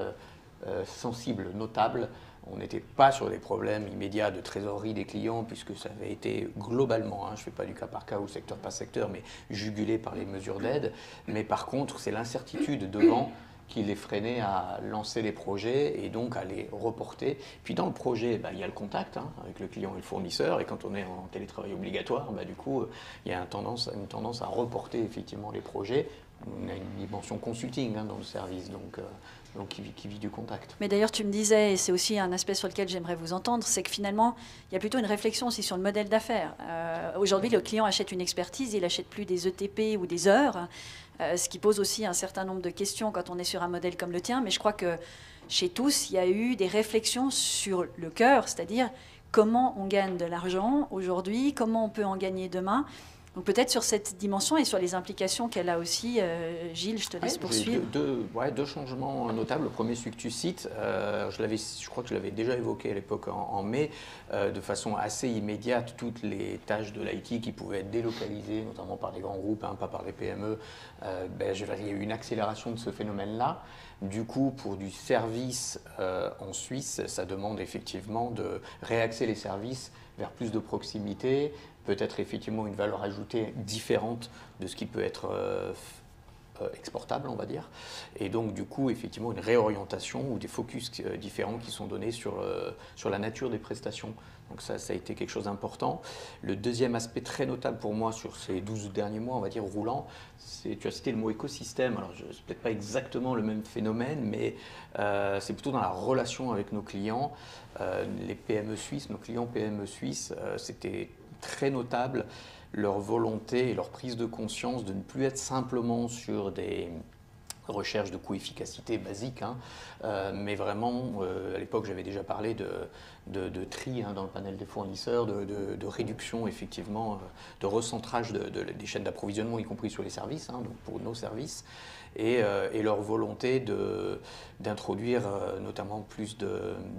sensible, notable. On n'était pas sur des problèmes immédiats de trésorerie des clients puisque ça avait été globalement, je ne fais pas du cas par cas ou secteur par secteur, mais jugulé par les mesures d'aide. Mais par contre, c'est l'incertitude devant qui les freinait à lancer les projets et donc à les reporter. Puis dans le projet, il y a le contact avec le client et le fournisseur. Et quand on est en télétravail obligatoire, du coup, il y a une tendance à reporter effectivement les projets. On a une dimension consulting dans le service, donc qui vit du contact. Mais d'ailleurs, tu me disais, et c'est aussi un aspect sur lequel j'aimerais vous entendre, c'est que finalement, il y a plutôt une réflexion aussi sur le modèle d'affaires. Aujourd'hui, le client achète une expertise, il n'achète plus des ETP ou des heures, ce qui pose aussi un certain nombre de questions quand on est sur un modèle comme le tien. Mais je crois que chez tous, il y a eu des réflexions sur le cœur, c'est-à-dire comment on gagne de l'argent aujourd'hui, comment on peut en gagner demain. Donc peut-être sur cette dimension et sur les implications qu'elle a aussi, Gilles, je te laisse poursuivre. Deux changements notables. Le premier, celui que tu cites, je crois que je l'avais déjà évoqué à l'époque en mai, de façon assez immédiate, toutes les tâches de l'IT qui pouvaient être délocalisées, notamment par les grands groupes, pas par les PME. Il y a eu une accélération de ce phénomène-là. Du coup, pour du service en Suisse, ça demande effectivement de réaxer les services vers plus de proximité, peut-être effectivement une valeur ajoutée différente de ce qui peut être exportable, on va dire. Et donc, du coup, effectivement, une réorientation ou des focus différents qui sont donnés sur la nature des prestations. Donc ça a été quelque chose d'important. Le deuxième aspect très notable pour moi sur ces 12 derniers mois, on va dire, roulants, tu as cité le mot écosystème. Alors, c'est peut-être pas exactement le même phénomène, mais c'est plutôt dans la relation avec nos clients. Les PME suisses, nos clients PME suisses, c'était très notable leur volonté et leur prise de conscience de ne plus être simplement sur des recherches de coût-efficacité basiques, mais vraiment, à l'époque, j'avais déjà parlé de tri dans le panel des fournisseurs, de réduction, effectivement, de recentrage des chaînes d'approvisionnement, y compris sur les services, donc pour nos services, et leur volonté d'introduire notamment plus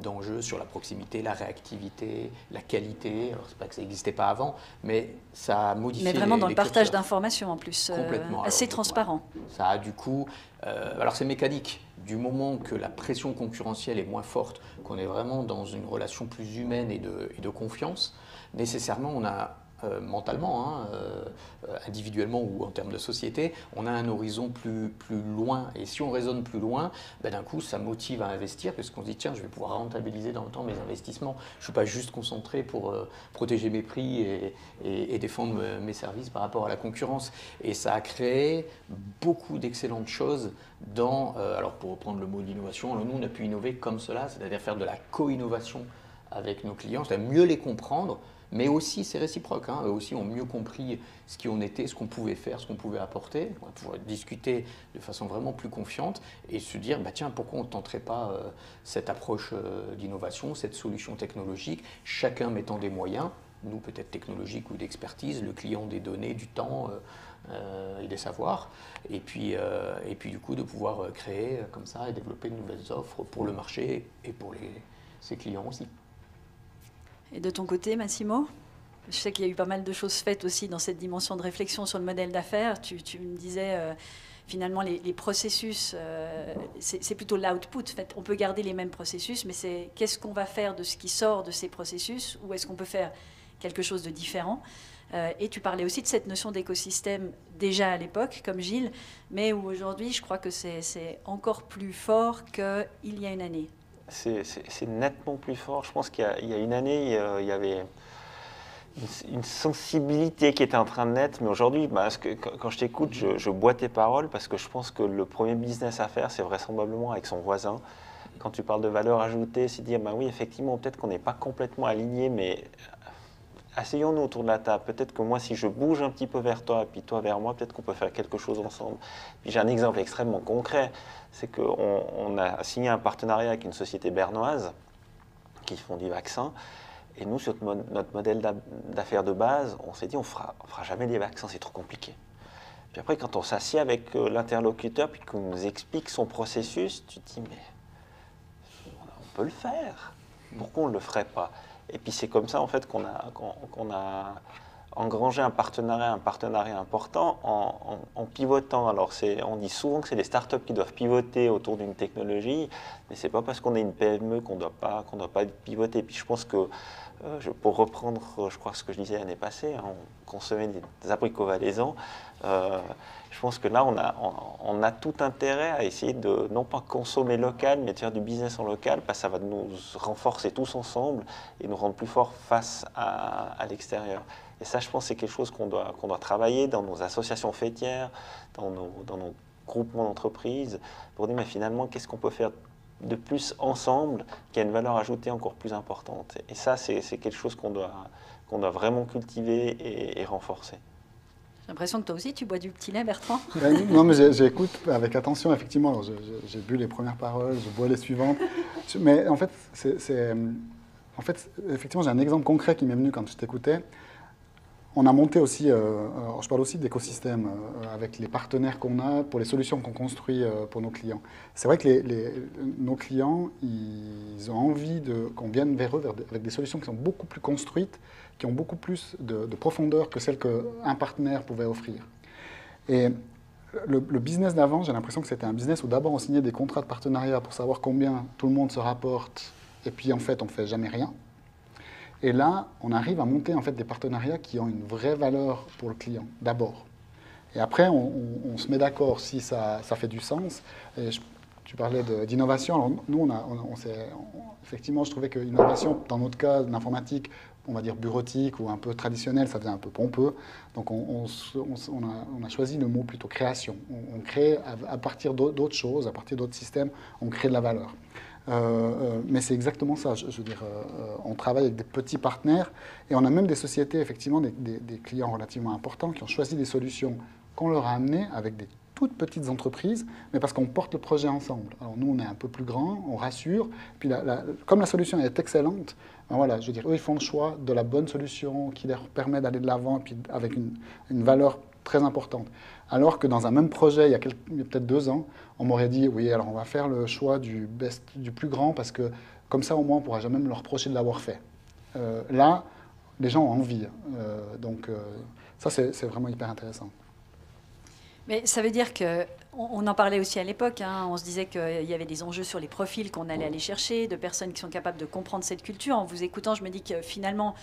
d'enjeux sur la proximité, la réactivité, la qualité. Alors, c'est pas que ça n'existait pas avant, mais ça a modifié. Mais vraiment dans le partage curseurs. d'informations en plus, Complètement. assez transparent. Ça a du coup, alors c'est mécanique. Du moment que la pression concurrentielle est moins forte, qu'on est vraiment dans une relation plus humaine et de confiance, nécessairement on a mentalement, individuellement ou en termes de société, on a un horizon plus loin. Et si on raisonne plus loin, d'un coup, ça motive à investir parce qu'on se dit, tiens, je vais pouvoir rentabiliser dans le temps mes investissements. Je ne suis pas juste concentré pour protéger mes prix et défendre mes services par rapport à la concurrence. Et ça a créé beaucoup d'excellentes choses alors pour reprendre le mot d'innovation, nous, on a pu innover comme cela, c'est-à-dire faire de la co-innovation avec nos clients, c'est-à-dire mieux les comprendre, Mais aussi, c'est réciproque. Eux aussi ont mieux compris ce qui on était, ce qu'on pouvait faire, ce qu'on pouvait apporter. On va pouvoir discuter de façon vraiment plus confiante et se dire, tiens, pourquoi on ne tenterait pas cette approche d'innovation, cette solution technologique, chacun mettant des moyens, nous peut-être technologiques ou d'expertise, le client des données, du temps et des savoirs, et puis du coup de pouvoir créer comme ça et développer de nouvelles offres pour le marché et pour ses clients aussi. Et de ton côté, Massimo, je sais qu'il y a eu pas mal de choses faites aussi dans cette dimension de réflexion sur le modèle d'affaires. Tu me disais, finalement, les processus, c'est plutôt l'output. En fait, on peut garder les mêmes processus, mais c'est qu'est-ce qu'on va faire de ce qui sort de ces processus, ou est-ce qu'on peut faire quelque chose de différent. Et tu parlais aussi de cette notion d'écosystème déjà à l'époque, comme Gilles, mais où aujourd'hui, je crois que c'est encore plus fort qu'il y a une année. C'est nettement plus fort. Je pense qu'il y a une année, il y avait une sensibilité qui était en train de naître, mais aujourd'hui, quand je t'écoute, je bois tes paroles parce que je pense que le premier business à faire, c'est vraisemblablement avec son voisin. Quand tu parles de valeur ajoutée, c'est dire, oui, effectivement, peut-être qu'on n'est pas complètement alignés, mais asseyons-nous autour de la table. Peut-être que moi, si je bouge un petit peu vers toi, et puis toi vers moi, peut-être qu'on peut faire quelque chose ensemble. Puis j'ai un exemple extrêmement concret, c'est qu'on a signé un partenariat avec une société bernoise qui font du vaccin. Et nous, sur notre modèle d'affaires de base, on s'est dit, on fera jamais des vaccins, c'est trop compliqué. Puis après, quand on s'assied avec l'interlocuteur, puis qu'on nous explique son processus, tu te dis, mais on peut le faire. Pourquoi on ne le ferait pas? Et puis c'est comme ça en fait qu'on a engrangé un partenariat important en pivotant. Alors on dit souvent que c'est les startups qui doivent pivoter autour d'une technologie, mais c'est pas parce qu'on est une PME qu'on doit pas pivoter. Et puis je pense que pour reprendre, je crois ce que je disais l'année passée, on consommait des abricots valaisans. Je pense que là, on a tout intérêt à essayer de, non pas consommer local, mais de faire du business en local, parce que ça va nous renforcer tous ensemble et nous rendre plus forts face à l'extérieur. Et ça, je pense, c'est quelque chose qu'on doit travailler dans nos associations fêtières, dans nos groupements d'entreprises, pour dire, mais finalement, qu'est-ce qu'on peut faire de plus ensemble, qui a une valeur ajoutée encore plus importante. Et ça, c'est quelque chose qu'on doit vraiment cultiver et renforcer. J'ai l'impression que toi aussi, tu bois du petit lait, Bertrand. Non, mais j'écoute avec attention, effectivement. Alors, j'ai bu les premières paroles, je bois les suivantes. Mais en fait, effectivement, j'ai un exemple concret qui m'est venu quand je t'écoutais. On a monté aussi, je parle aussi d'écosystème avec les partenaires qu'on a pour les solutions qu'on construit pour nos clients. C'est vrai que nos clients, ils ont envie qu'on vienne vers eux avec des solutions qui sont beaucoup plus construites, qui ont beaucoup plus de profondeur que celles qu'un partenaire pouvait offrir. Et le business d'avant, j'ai l'impression que c'était un business où d'abord on signait des contrats de partenariat pour savoir combien tout le monde se rapporte, et puis en fait on ne fait jamais rien. Et là, on arrive à monter en fait des partenariats qui ont une vraie valeur pour le client, d'abord. Et après, on se met d'accord si ça fait du sens. Et tu parlais d'innovation. Alors nous, effectivement, je trouvais que l'innovation, dans notre cas, l'informatique, on va dire bureautique ou un peu traditionnelle, ça faisait un peu pompeux. Donc on a choisi le mot plutôt création. On crée à partir d'autres choses, à partir d'autres systèmes, on crée de la valeur. Mais c'est exactement ça. Je veux dire, on travaille avec des petits partenaires et on a même des sociétés, effectivement, des clients relativement importants qui ont choisi des solutions qu'on leur a amenées avec des toutes petites entreprises, mais parce qu'on porte le projet ensemble. Alors nous, on est un peu plus grand, on rassure. Puis comme la solution est excellente, ben voilà, je veux dire, eux, ils font le choix de la bonne solution qui leur permet d'aller de l'avant, puis avec une valeur très importante. Alors que dans un même projet, il y a peut-être 2 ans, on m'aurait dit, oui, alors on va faire le choix du plus grand, parce que comme ça, au moins, on ne pourra jamais me le reprocher de l'avoir fait. Là, les gens ont envie. Donc ça, c'est vraiment hyper intéressant. Mais ça veut dire qu'on en parlait aussi à l'époque, on se disait qu'il y avait des enjeux sur les profils qu'on allait aller chercher, de personnes qui sont capables de comprendre cette culture. En vous écoutant, je me dis que finalement,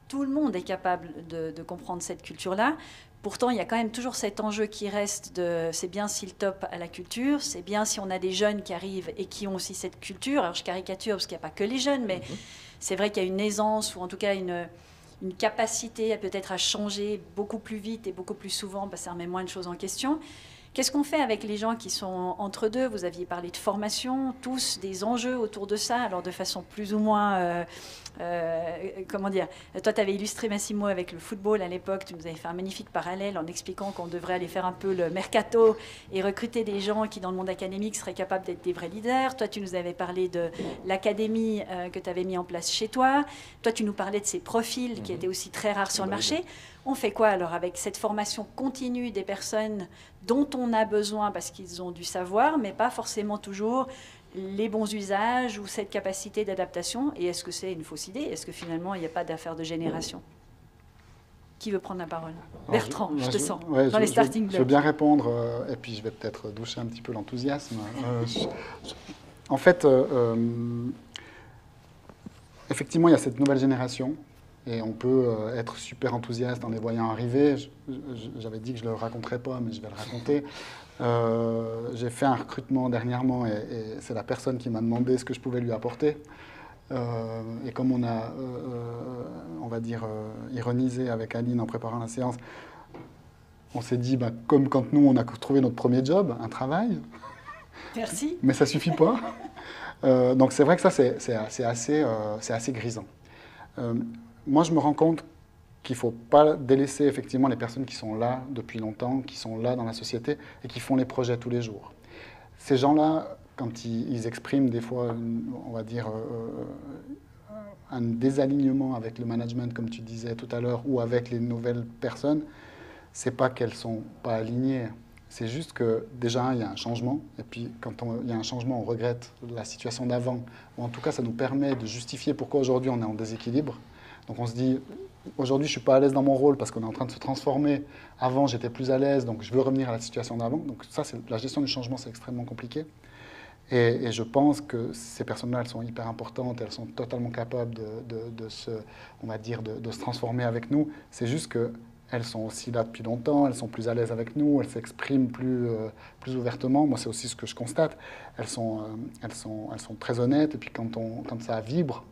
tout le monde est capable de comprendre cette culture-là. Pourtant, il y a quand même toujours cet enjeu qui reste c'est bien s'il top à la culture, c'est bien si on a des jeunes qui arrivent et qui ont aussi cette culture. Alors je caricature parce qu'il n'y a pas que les jeunes, mais c'est vrai qu'il y a une aisance ou en tout cas une capacité peut-être à changer beaucoup plus vite et beaucoup plus souvent, parce que ça remet moins de choses en question. Qu'est-ce qu'on fait avec les gens qui sont entre deux? Vous aviez parlé de formation, tous des enjeux autour de ça, alors de façon plus ou moins, comment dire, toi tu avais illustré Massimo avec le football à l'époque, tu nous avais fait un magnifique parallèle en expliquant qu'on devrait aller faire un peu le mercato et recruter des gens qui dans le monde académique seraient capables d'être des vrais leaders. Toi tu nous avais parlé de l'académie que tu avais mis en place chez toi. Toi tu nous parlais de ces profils qui étaient aussi très rares sur le marché. On fait quoi alors avec cette formation continue des personnes dont on a besoin parce qu'ils ont du savoir, mais pas forcément toujours les bons usages ou cette capacité d'adaptation? Et est-ce que c'est une fausse idée? Est-ce que finalement il n'y a pas d'affaire de génération? Qui veut prendre la parole? Bertrand, je te sens, dans les starting blocks. Je veux bien répondre, et puis je vais peut-être doucher un petit peu l'enthousiasme. En fait, effectivement, il y a cette nouvelle génération. Et on peut être super enthousiaste en les voyant arriver. J'avais dit que je ne le raconterais pas, mais je vais le raconter. J'ai fait un recrutement dernièrement et c'est la personne qui m'a demandé ce que je pouvais lui apporter. Et comme on a, on va dire, ironisé avec Aline en préparant la séance, on s'est dit, bah, comme quand nous, on a trouvé notre premier job, un travail. Merci. Mais ça ne suffit pas. Donc c'est vrai que ça, c'est assez grisant. Moi, je me rends compte qu'il ne faut pas délaisser effectivement les personnes qui sont là depuis longtemps, qui sont là dans la société et qui font les projets tous les jours. Ces gens-là, quand ils expriment des fois, on va dire, un désalignement avec le management, comme tu disais tout à l'heure, ou avec les nouvelles personnes, ce n'est pas qu'elles ne sont pas alignées. C'est juste que déjà, il y a un changement. Et puis, quand il y a un changement, on regrette la situation d'avant. Ou en tout cas, ça nous permet de justifier pourquoi aujourd'hui on est en déséquilibre. Donc on se dit, aujourd'hui je ne suis pas à l'aise dans mon rôle parce qu'on est en train de se transformer. Avant j'étais plus à l'aise, donc je veux revenir à la situation d'avant. Donc ça, la gestion du changement, c'est extrêmement compliqué. Et je pense que ces personnes-là, elles sont hyper importantes, elles sont totalement capables de se transformer avec nous. C'est juste qu'elles sont aussi là depuis longtemps, elles sont plus à l'aise avec nous, elles s'expriment plus ouvertement. Moi, c'est aussi ce que je constate. Elles sont très honnêtes, et puis quand ça vibre,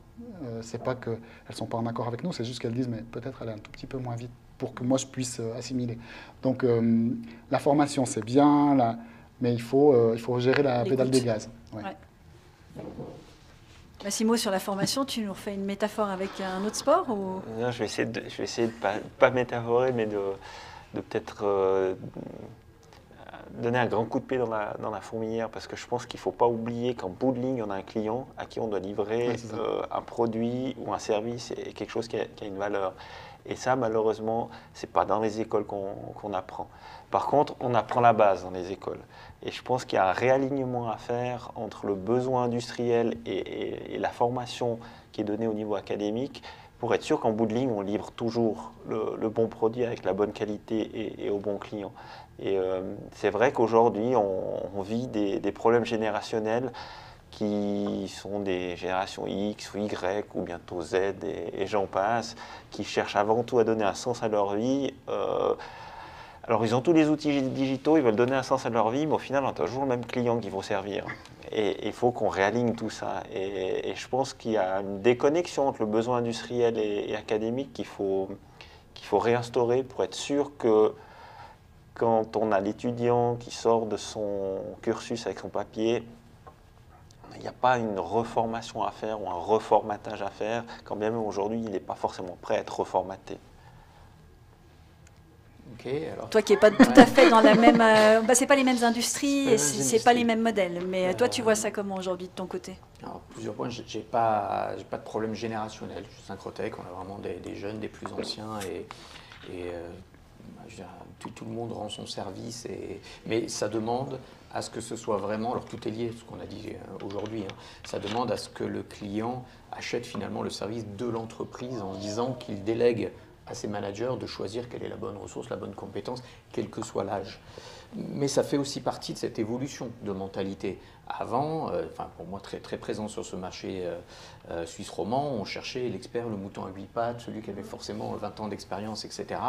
c'est pas qu'elles ne sont pas en accord avec nous, c'est juste qu'elles disent mais peut-être aller un tout petit peu moins vite pour que moi je puisse assimiler. Donc la formation c'est bien, mais il faut gérer la pédale des gaz. Ouais. Ouais. Massimo, sur la formation, tu nous refais une métaphore avec un autre sport ou... Non, je vais essayer de pas métaphorer, mais de peut-être donner un grand coup de pied dans la fourmilière, parce que je pense qu'il ne faut pas oublier qu'en bout de ligne, on a un client à qui on doit livrer un produit ou un service et quelque chose qui a une valeur. Et ça, malheureusement, ce n'est pas dans les écoles qu'on apprend. Par contre, on apprend la base dans les écoles. Et je pense qu'il y a un réalignement à faire entre le besoin industriel et la formation qui est donnée au niveau académique, pour être sûr qu'en bout de ligne, on livre toujours le bon produit avec la bonne qualité et au bon client. Et c'est vrai qu'aujourd'hui, on vit des problèmes générationnels qui sont des générations X ou Y ou bientôt Z et j'en passe, qui cherchent avant tout à donner un sens à leur vie. Alors ils ont tous les outils digitaux, ils veulent donner un sens à leur vie, mais au final, on a toujours le même client qui vont servir. Et il faut qu'on réaligne tout ça. Et je pense qu'il y a une déconnexion entre le besoin industriel et académique qu'il faut réinstaurer pour être sûr que quand on a l'étudiant qui sort de son cursus avec son papier, il n'y a pas une reformation à faire ou un reformatage à faire, quand bien même aujourd'hui, il n'est pas forcément prêt à être reformaté. Okay, alors... Toi qui n'es pas tout à fait dans la même... c'est pas les mêmes industries et c'est pas les mêmes modèles. Mais toi, tu vois ça comment aujourd'hui de ton côté? Alors, plusieurs points. J'ai pas de problème générationnel. Je suis Synchrotech, on a vraiment des jeunes, des plus anciens tout le monde rend son service. Mais ça demande à ce que ce soit vraiment... Alors tout est lié, ce qu'on a dit aujourd'hui. Ça demande à ce que le client achète finalement le service de l'entreprise en disant qu'il délègue à ses managers de choisir quelle est la bonne ressource, la bonne compétence, quel que soit l'âge. Mais ça fait aussi partie de cette évolution de mentalité. Avant, pour moi très, très présent sur ce marché suisse romand, on cherchait l'expert, le mouton à 8 pattes, celui qui avait forcément 20 ans d'expérience, etc.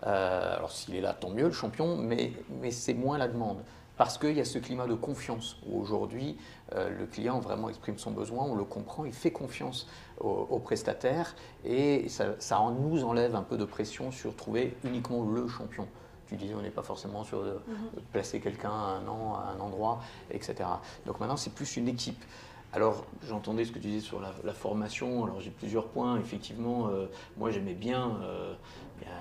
Alors s'il est là, tant mieux, le champion, mais c'est moins la demande. Parce qu'il y a ce climat de confiance où aujourd'hui, le client vraiment exprime son besoin, on le comprend, il fait confiance au prestataire et ça nous enlève un peu de pression sur trouver uniquement le champion. Tu disais, on n'est pas forcément sur de placer quelqu'un à un an, à un endroit, etc. Donc maintenant, c'est plus une équipe. Alors, j'entendais ce que tu disais sur la formation. Alors, j'ai plusieurs points. Effectivement, moi, j'aimais bien,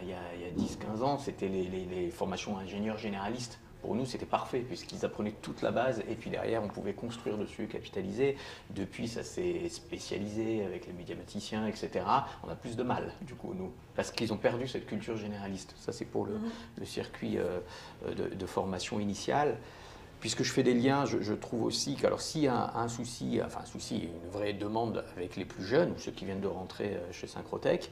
il y a 10-15 ans, c'était les formations ingénieurs généralistes. Pour nous, c'était parfait, puisqu'ils apprenaient toute la base, et puis derrière, on pouvait construire dessus, capitaliser. Depuis, ça s'est spécialisé avec les médiamaticiens, etc. On a plus de mal, du coup, nous, parce qu'ils ont perdu cette culture généraliste. Ça, c'est pour le circuit de formation initiale. Puisque je fais des liens, je trouve aussi qu'alors s'il y a un souci, une vraie demande avec les plus jeunes, ou ceux qui viennent de rentrer chez Synchrotech,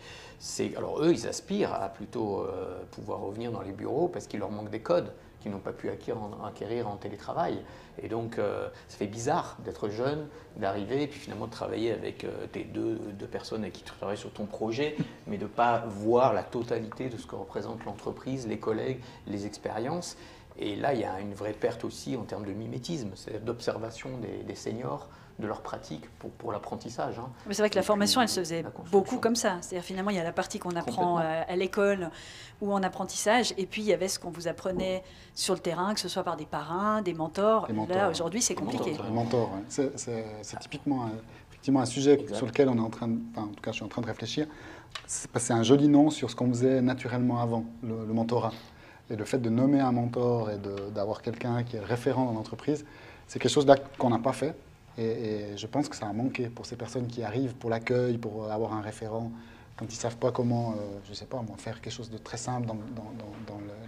alors eux, ils aspirent à plutôt pouvoir revenir dans les bureaux parce qu'il leur manque des codes qu'ils n'ont pas pu acquérir en télétravail. Et donc, ça fait bizarre d'être jeune, d'arriver, et puis finalement de travailler avec tes deux personnes avec qui tu travailles sur ton projet, mais de ne pas voir la totalité de ce que représente l'entreprise, les collègues, les expériences. Et là, il y a une vraie perte aussi en termes de mimétisme, c'est-à-dire d'observation des seniors, de leur pratique pour l'apprentissage. Hein. Mais c'est vrai que la formation, elle se faisait beaucoup comme ça. C'est-à-dire finalement, il y a la partie qu'on apprend à l'école ou en apprentissage, et puis il y avait ce qu'on vous apprenait sur le terrain, que ce soit par des parrains, des mentors. Là, aujourd'hui, c'est compliqué. Les mentors, ouais. C'est typiquement effectivement un sujet sur lequel on est en train en tout cas, je suis en train de réfléchir. C'est un joli nom sur ce qu'on faisait naturellement avant, le mentorat. Et le fait de nommer un mentor et d'avoir quelqu'un qui est référent dans l'entreprise, c'est quelque chose là qu'on n'a pas fait. Et je pense que ça a manqué pour ces personnes qui arrivent pour l'accueil, pour avoir un référent, quand ils ne savent pas comment, je ne sais pas, faire quelque chose de très simple dans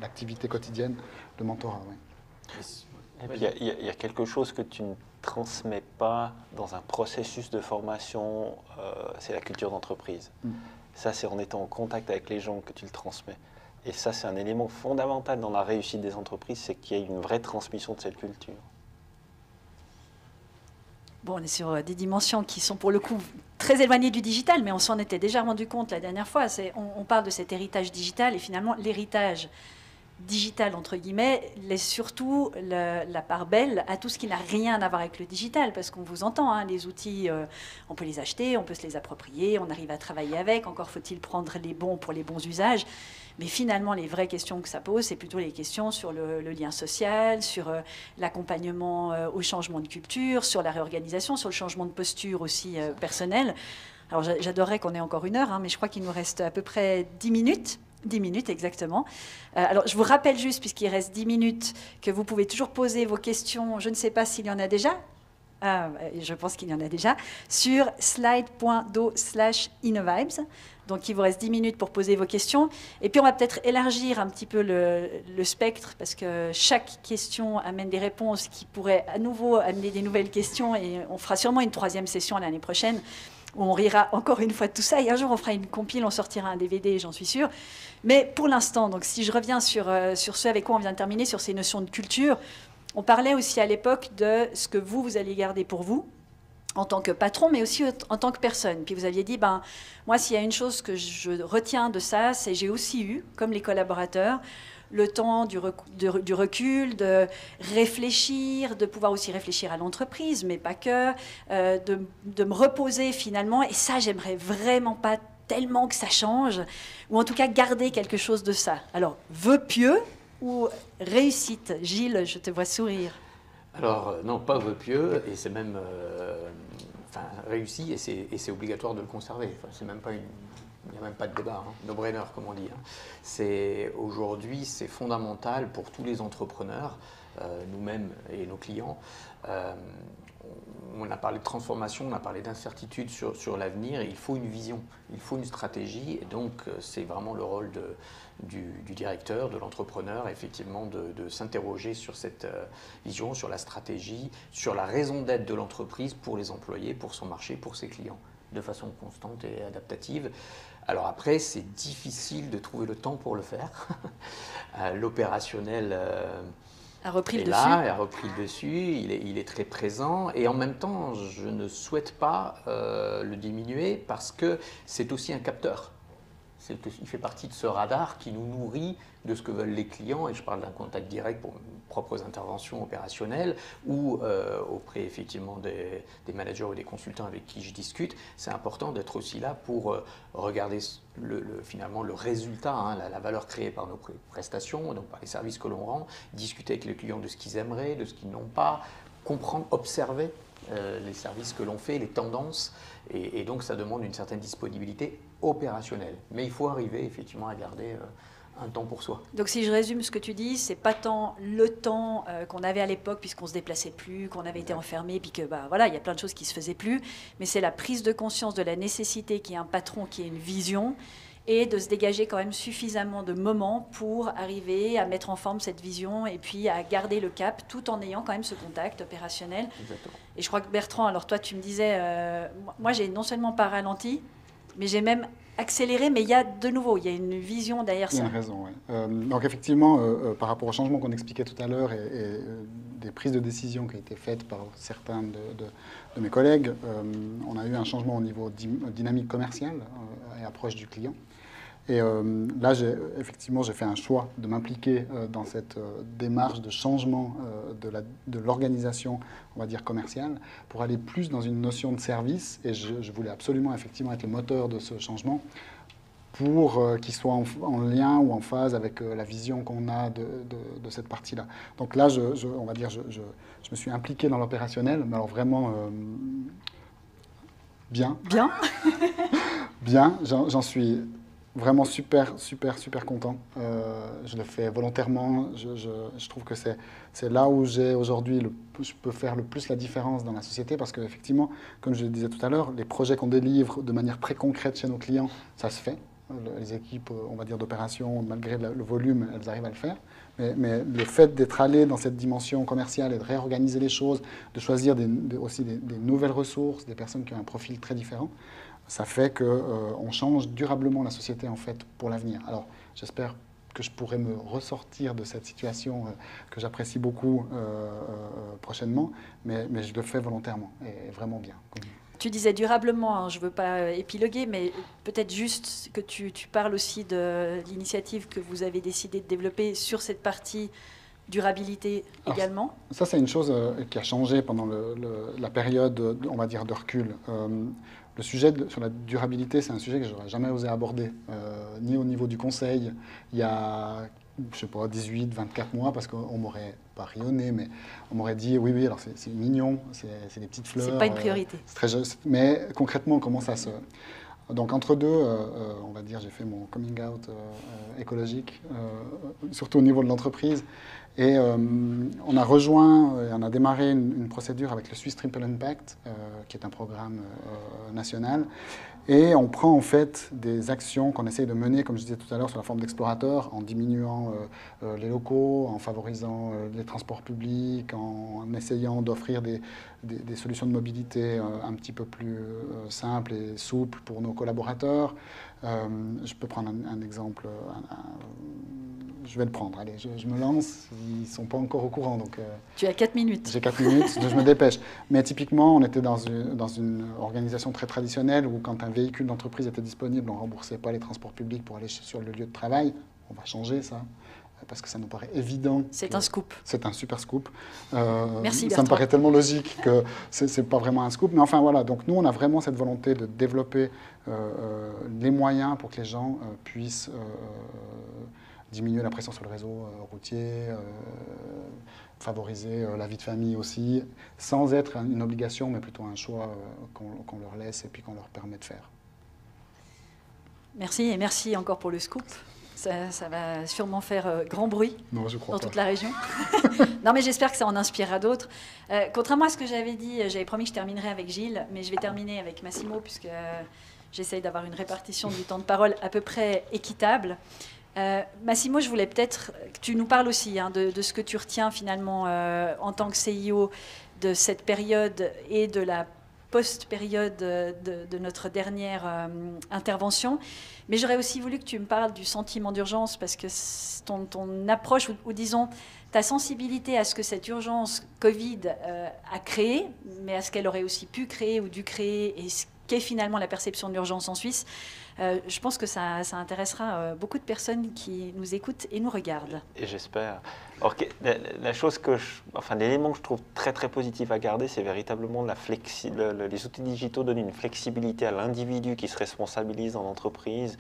l'activité quotidienne, le mentorat. Ouais. Et puis il y a quelque chose que tu ne transmets pas dans un processus de formation, c'est la culture d'entreprise. Ça, c'est en étant en contact avec les gens que tu le transmets. Et ça, c'est un élément fondamental dans la réussite des entreprises, c'est qu'il y ait une vraie transmission de cette culture. Bon, on est sur des dimensions qui sont pour le coup très éloignées du digital, mais on s'en était déjà rendu compte la dernière fois. On parle de cet héritage digital, et finalement, l'héritage digital, entre guillemets, laisse surtout la part belle à tout ce qui n'a rien à voir avec le digital, parce qu'on vous entend, hein, les outils, on peut les acheter, on peut se les approprier, on arrive à travailler avec, encore faut-il prendre les bons pour les bons usages. Mais finalement, les vraies questions que ça pose, c'est plutôt les questions sur le lien social, sur l'accompagnement au changement de culture, sur la réorganisation, sur le changement de posture aussi personnelle. Alors, j'adorerais qu'on ait encore 1 heure, hein, mais je crois qu'il nous reste à peu près 10 minutes. 10 minutes, exactement. Alors, je vous rappelle juste, puisqu'il reste 10 minutes, que vous pouvez toujours poser vos questions. Je ne sais pas s'il y en a déjà. Je pense qu'il y en a déjà. Sur slide.do/innovibes. Donc, il vous reste 10 minutes pour poser vos questions. Et puis, on va peut-être élargir un petit peu le spectre, parce que chaque question amène des réponses qui pourraient à nouveau amener des nouvelles questions. Et on fera sûrement une 3e session l'année prochaine, où on rira encore une fois de tout ça. Et un jour, on fera une compile, on sortira un DVD, j'en suis sûre. Mais pour l'instant, donc, si je reviens sur ce avec quoi on vient de terminer, sur ces notions de culture, on parlait aussi à l'époque de ce que vous allez garder pour vous, en tant que patron, mais aussi en tant que personne. Puis vous aviez dit, moi, s'il y a une chose que je retiens de ça, c'est que j'ai aussi eu, comme les collaborateurs, le temps du recul, de réfléchir, de pouvoir aussi réfléchir à l'entreprise, mais pas que, de me reposer finalement. Et ça, j'aimerais vraiment pas tellement que ça change, ou en tout cas garder quelque chose de ça. Alors, vœu pieux ou réussite? Gilles, je te vois sourire. Alors, non, pas vœu pieux, et c'est même réussi, et c'est obligatoire de le conserver. C'est même pas il n'y a même pas de débat, hein. No-brainer, comme on dit. Hein. Aujourd'hui, c'est fondamental pour tous les entrepreneurs, nous-mêmes et nos clients. On a parlé de transformation, on a parlé d'incertitude sur l'avenir, et il faut une vision, il faut une stratégie, et donc c'est vraiment le rôle du directeur, de l'entrepreneur, effectivement, de s'interroger sur cette vision, sur la stratégie, sur la raison d'être de l'entreprise pour les employés, pour son marché, pour ses clients, de façon constante et adaptative. Alors après, c'est difficile de trouver le temps pour le faire. L'opérationnel a repris le dessus, il est très présent, et en même temps, je ne souhaite pas le diminuer, parce que c'est aussi un capteur. il fait partie de ce radar qui nous nourrit de ce que veulent les clients, et je parle d'un contact direct pour mes propres interventions opérationnelles ou auprès effectivement des managers ou des consultants avec qui je discute. C'est important d'être aussi là pour regarder finalement le résultat, hein, la valeur créée par nos prestations, donc par les services que l'on rend, discuter avec les clients de ce qu'ils aimeraient, de ce qu'ils n'ont pas, comprendre, observer les services que l'on fait, les tendances, et donc ça demande une certaine disponibilité opérationnelle. Mais il faut arriver effectivement à garder un temps pour soi. Donc si je résume ce que tu dis, c'est pas tant le temps qu'on avait à l'époque puisqu'on se déplaçait plus, qu'on avait été enfermé, puis que voilà, il y a plein de choses qui se faisaient plus, mais c'est la prise de conscience de la nécessité qu'il y ait un patron qui ait une vision et de se dégager quand même suffisamment de moments pour arriver à mettre en forme cette vision et puis à garder le cap tout en ayant quand même ce contact opérationnel. Exactement. Et je crois que Bertrand, alors toi tu me disais, moi j'ai non seulement pas ralenti, mais j'ai même accéléré, mais il y a de nouveau, il y a une vision derrière ça. Il y a une raison, oui. Donc effectivement, par rapport au changement qu'on expliquait tout à l'heure et des prises de décision qui ont été faites par certains de mes collègues, on a eu un changement au niveau dynamique commerciale et approche du client. Et là, effectivement, j'ai fait un choix de m'impliquer dans cette démarche de changement de l'organisation, on va dire, commerciale, pour aller plus dans une notion de service. Et je voulais absolument, effectivement, être le moteur de ce changement pour qu'il soit en lien ou en phase avec la vision qu'on a de cette partie-là. Donc là, on va dire, je me suis impliqué dans l'opérationnel, mais alors vraiment bien. Bien. Bien, j'en suis vraiment super content. Je le fais volontairement. Je trouve que c'est là où je peux faire le plus la différence dans la société, parce qu'effectivement, comme je le disais tout à l'heure, les projets qu'on délivre de manière très concrète chez nos clients, ça se fait. Les équipes, on va dire, d'opération, malgré le volume, elles arrivent à le faire. Mais le fait d'être allé dans cette dimension commerciale et de réorganiser les choses, de choisir aussi des nouvelles ressources, des personnes qui ont un profil très différent, ça fait qu'on change durablement la société en fait pour l'avenir. Alors j'espère que je pourrai me ressortir de cette situation que j'apprécie beaucoup prochainement, mais je le fais volontairement et vraiment bien. Tu disais durablement, hein, je ne veux pas épiloguer, mais peut-être juste que tu parles aussi de l'initiative que vous avez décidé de développer sur cette partie durabilité également. Alors, ça, c'est une chose qui a changé pendant la période, on va dire, de recul. Le sujet sur la durabilité, c'est un sujet que je n'aurais jamais osé aborder, ni au niveau du conseil, il y a, je sais pas, 18, 24 mois, parce qu'on m'aurait pas rayonné, mais on m'aurait dit, oui, alors c'est mignon, c'est des petites fleurs. C'est pas une priorité. Mais concrètement, comment ça se... Donc entre deux, on va dire, j'ai fait mon coming out écologique, surtout au niveau de l'entreprise. Et on a rejoint et on a démarré une procédure avec le Swiss Triple Impact, qui est un programme national. Et on prend en fait des actions qu'on essaye de mener, comme je disais tout à l'heure, sous la forme d'explorateurs, en diminuant les locaux, en favorisant les transports publics, en essayant d'offrir des solutions de mobilité un petit peu plus simples et souples pour nos collaborateurs. Je peux prendre un exemple. Je vais le prendre, allez, je me lance, ils ne sont pas encore au courant. Donc, tu as 4 minutes. J'ai 4 minutes, je me dépêche. Mais typiquement, on était dans une organisation très traditionnelle où quand un véhicule d'entreprise était disponible, on ne remboursait pas les transports publics pour aller sur le lieu de travail. On va changer ça, parce que ça nous paraît évident. C'est un scoop. C'est un super scoop. Merci Bertrand. Ça me paraît tellement logique que ce n'est pas vraiment un scoop. Mais enfin voilà, donc nous on a vraiment cette volonté de développer les moyens pour que les gens puissent diminuer la pression sur le réseau routier, favoriser la vie de famille aussi, sans être une obligation, mais plutôt un choix qu'on leur laisse et puis qu'on leur permet de faire. Merci, et merci encore pour le scoop. Ça va sûrement faire grand bruit non, je crois dans toute la région. Non, mais j'espère que ça en inspirera d'autres. Contrairement à ce que j'avais dit, j'avais promis que je terminerais avec Gilles, mais je vais terminer avec Massimo, puisque j'essaye d'avoir une répartition du temps de parole à peu près équitable. Massimo, je voulais peut-être que tu nous parles aussi de ce que tu retiens finalement en tant que CIO de cette période et de la post-période de notre dernière intervention. Mais j'aurais aussi voulu que tu me parles du sentiment d'urgence, parce que ton approche, ou disons ta sensibilité à ce que cette urgence Covid a créé, mais à ce qu'elle aurait aussi pu créer ou dû créer, et qu'est finalement la perception de l'urgence en Suisse. Je pense que ça intéressera beaucoup de personnes qui nous écoutent et nous regardent. Et j'espère. Alors, la chose l'élément que je trouve très très positif à garder, c'est véritablement les outils digitaux donnent une flexibilité à l'individu qui se responsabilise dans l'entreprise,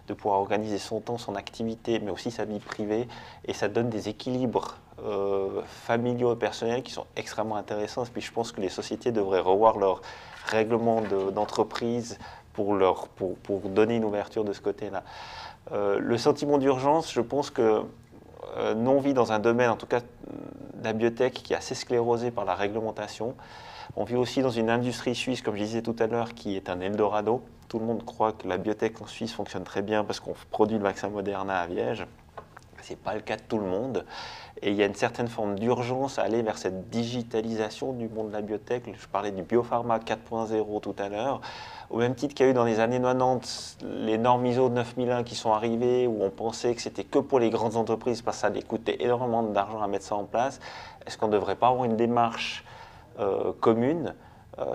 de pouvoir organiser son temps, son activité, mais aussi sa vie privée, et ça donne des équilibres familiaux et personnels qui sont extrêmement intéressants. Et puis je pense que les sociétés devraient revoir leur règlement d'entreprise pour donner une ouverture de ce côté-là. Le sentiment d'urgence, je pense que nous on vit dans un domaine, en tout cas de la biotech, qui est assez sclérosé par la réglementation. On vit aussi dans une industrie suisse, comme je disais tout à l'heure, qui est un Eldorado. Tout le monde croit que la biotech en Suisse fonctionne très bien parce qu'on produit le vaccin Moderna à Liège. Ce n'est pas le cas de tout le monde. Et il y a une certaine forme d'urgence à aller vers cette digitalisation du monde de la biotech. Je parlais du biopharma 4.0 tout à l'heure. Au même titre qu'il y a eu dans les années 90 les normes ISO 9001 qui sont arrivées, où on pensait que c'était que pour les grandes entreprises parce que ça allait coûter énormément d'argent à mettre ça en place. Est-ce qu'on ne devrait pas avoir une démarche commune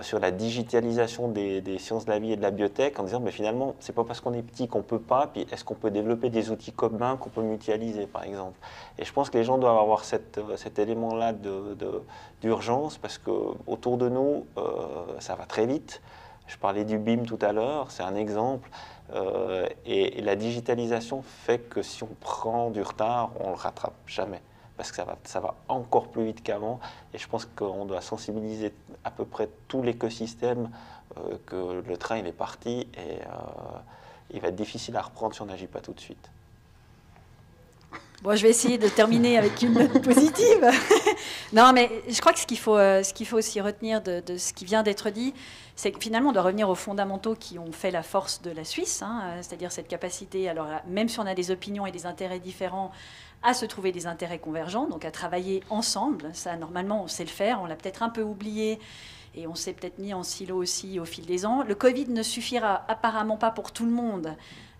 sur la digitalisation des sciences de la vie et de la biotech, en disant mais finalement c'est pas parce qu'on est petit qu'on peut pas, puis est-ce qu'on peut développer des outils communs qu'on peut mutualiser par exemple. Et je pense que les gens doivent avoir cet élément-là d'urgence, parce que autour de nous ça va très vite. Je parlais du BIM tout à l'heure, c'est un exemple, et la digitalisation fait que si on prend du retard, on le rattrape jamais, parce que ça va encore plus vite qu'avant. Et je pense qu'on doit sensibiliser à peu près tout l'écosystème que le train il est parti, et il va être difficile à reprendre si on n'agit pas tout de suite. Bon, je vais essayer de terminer avec une note positive. Non, mais je crois que ce qu'il faut aussi retenir de ce qui vient d'être dit, c'est que finalement, on doit revenir aux fondamentaux qui ont fait la force de la Suisse, hein, c'est-à-dire cette capacité, alors même si on a des opinions et des intérêts différents, à se trouver des intérêts convergents, donc à travailler ensemble. Ça, normalement, on sait le faire. On l'a peut-être un peu oublié et on s'est peut-être mis en silo aussi au fil des ans. Le Covid ne suffira apparemment pas pour tout le monde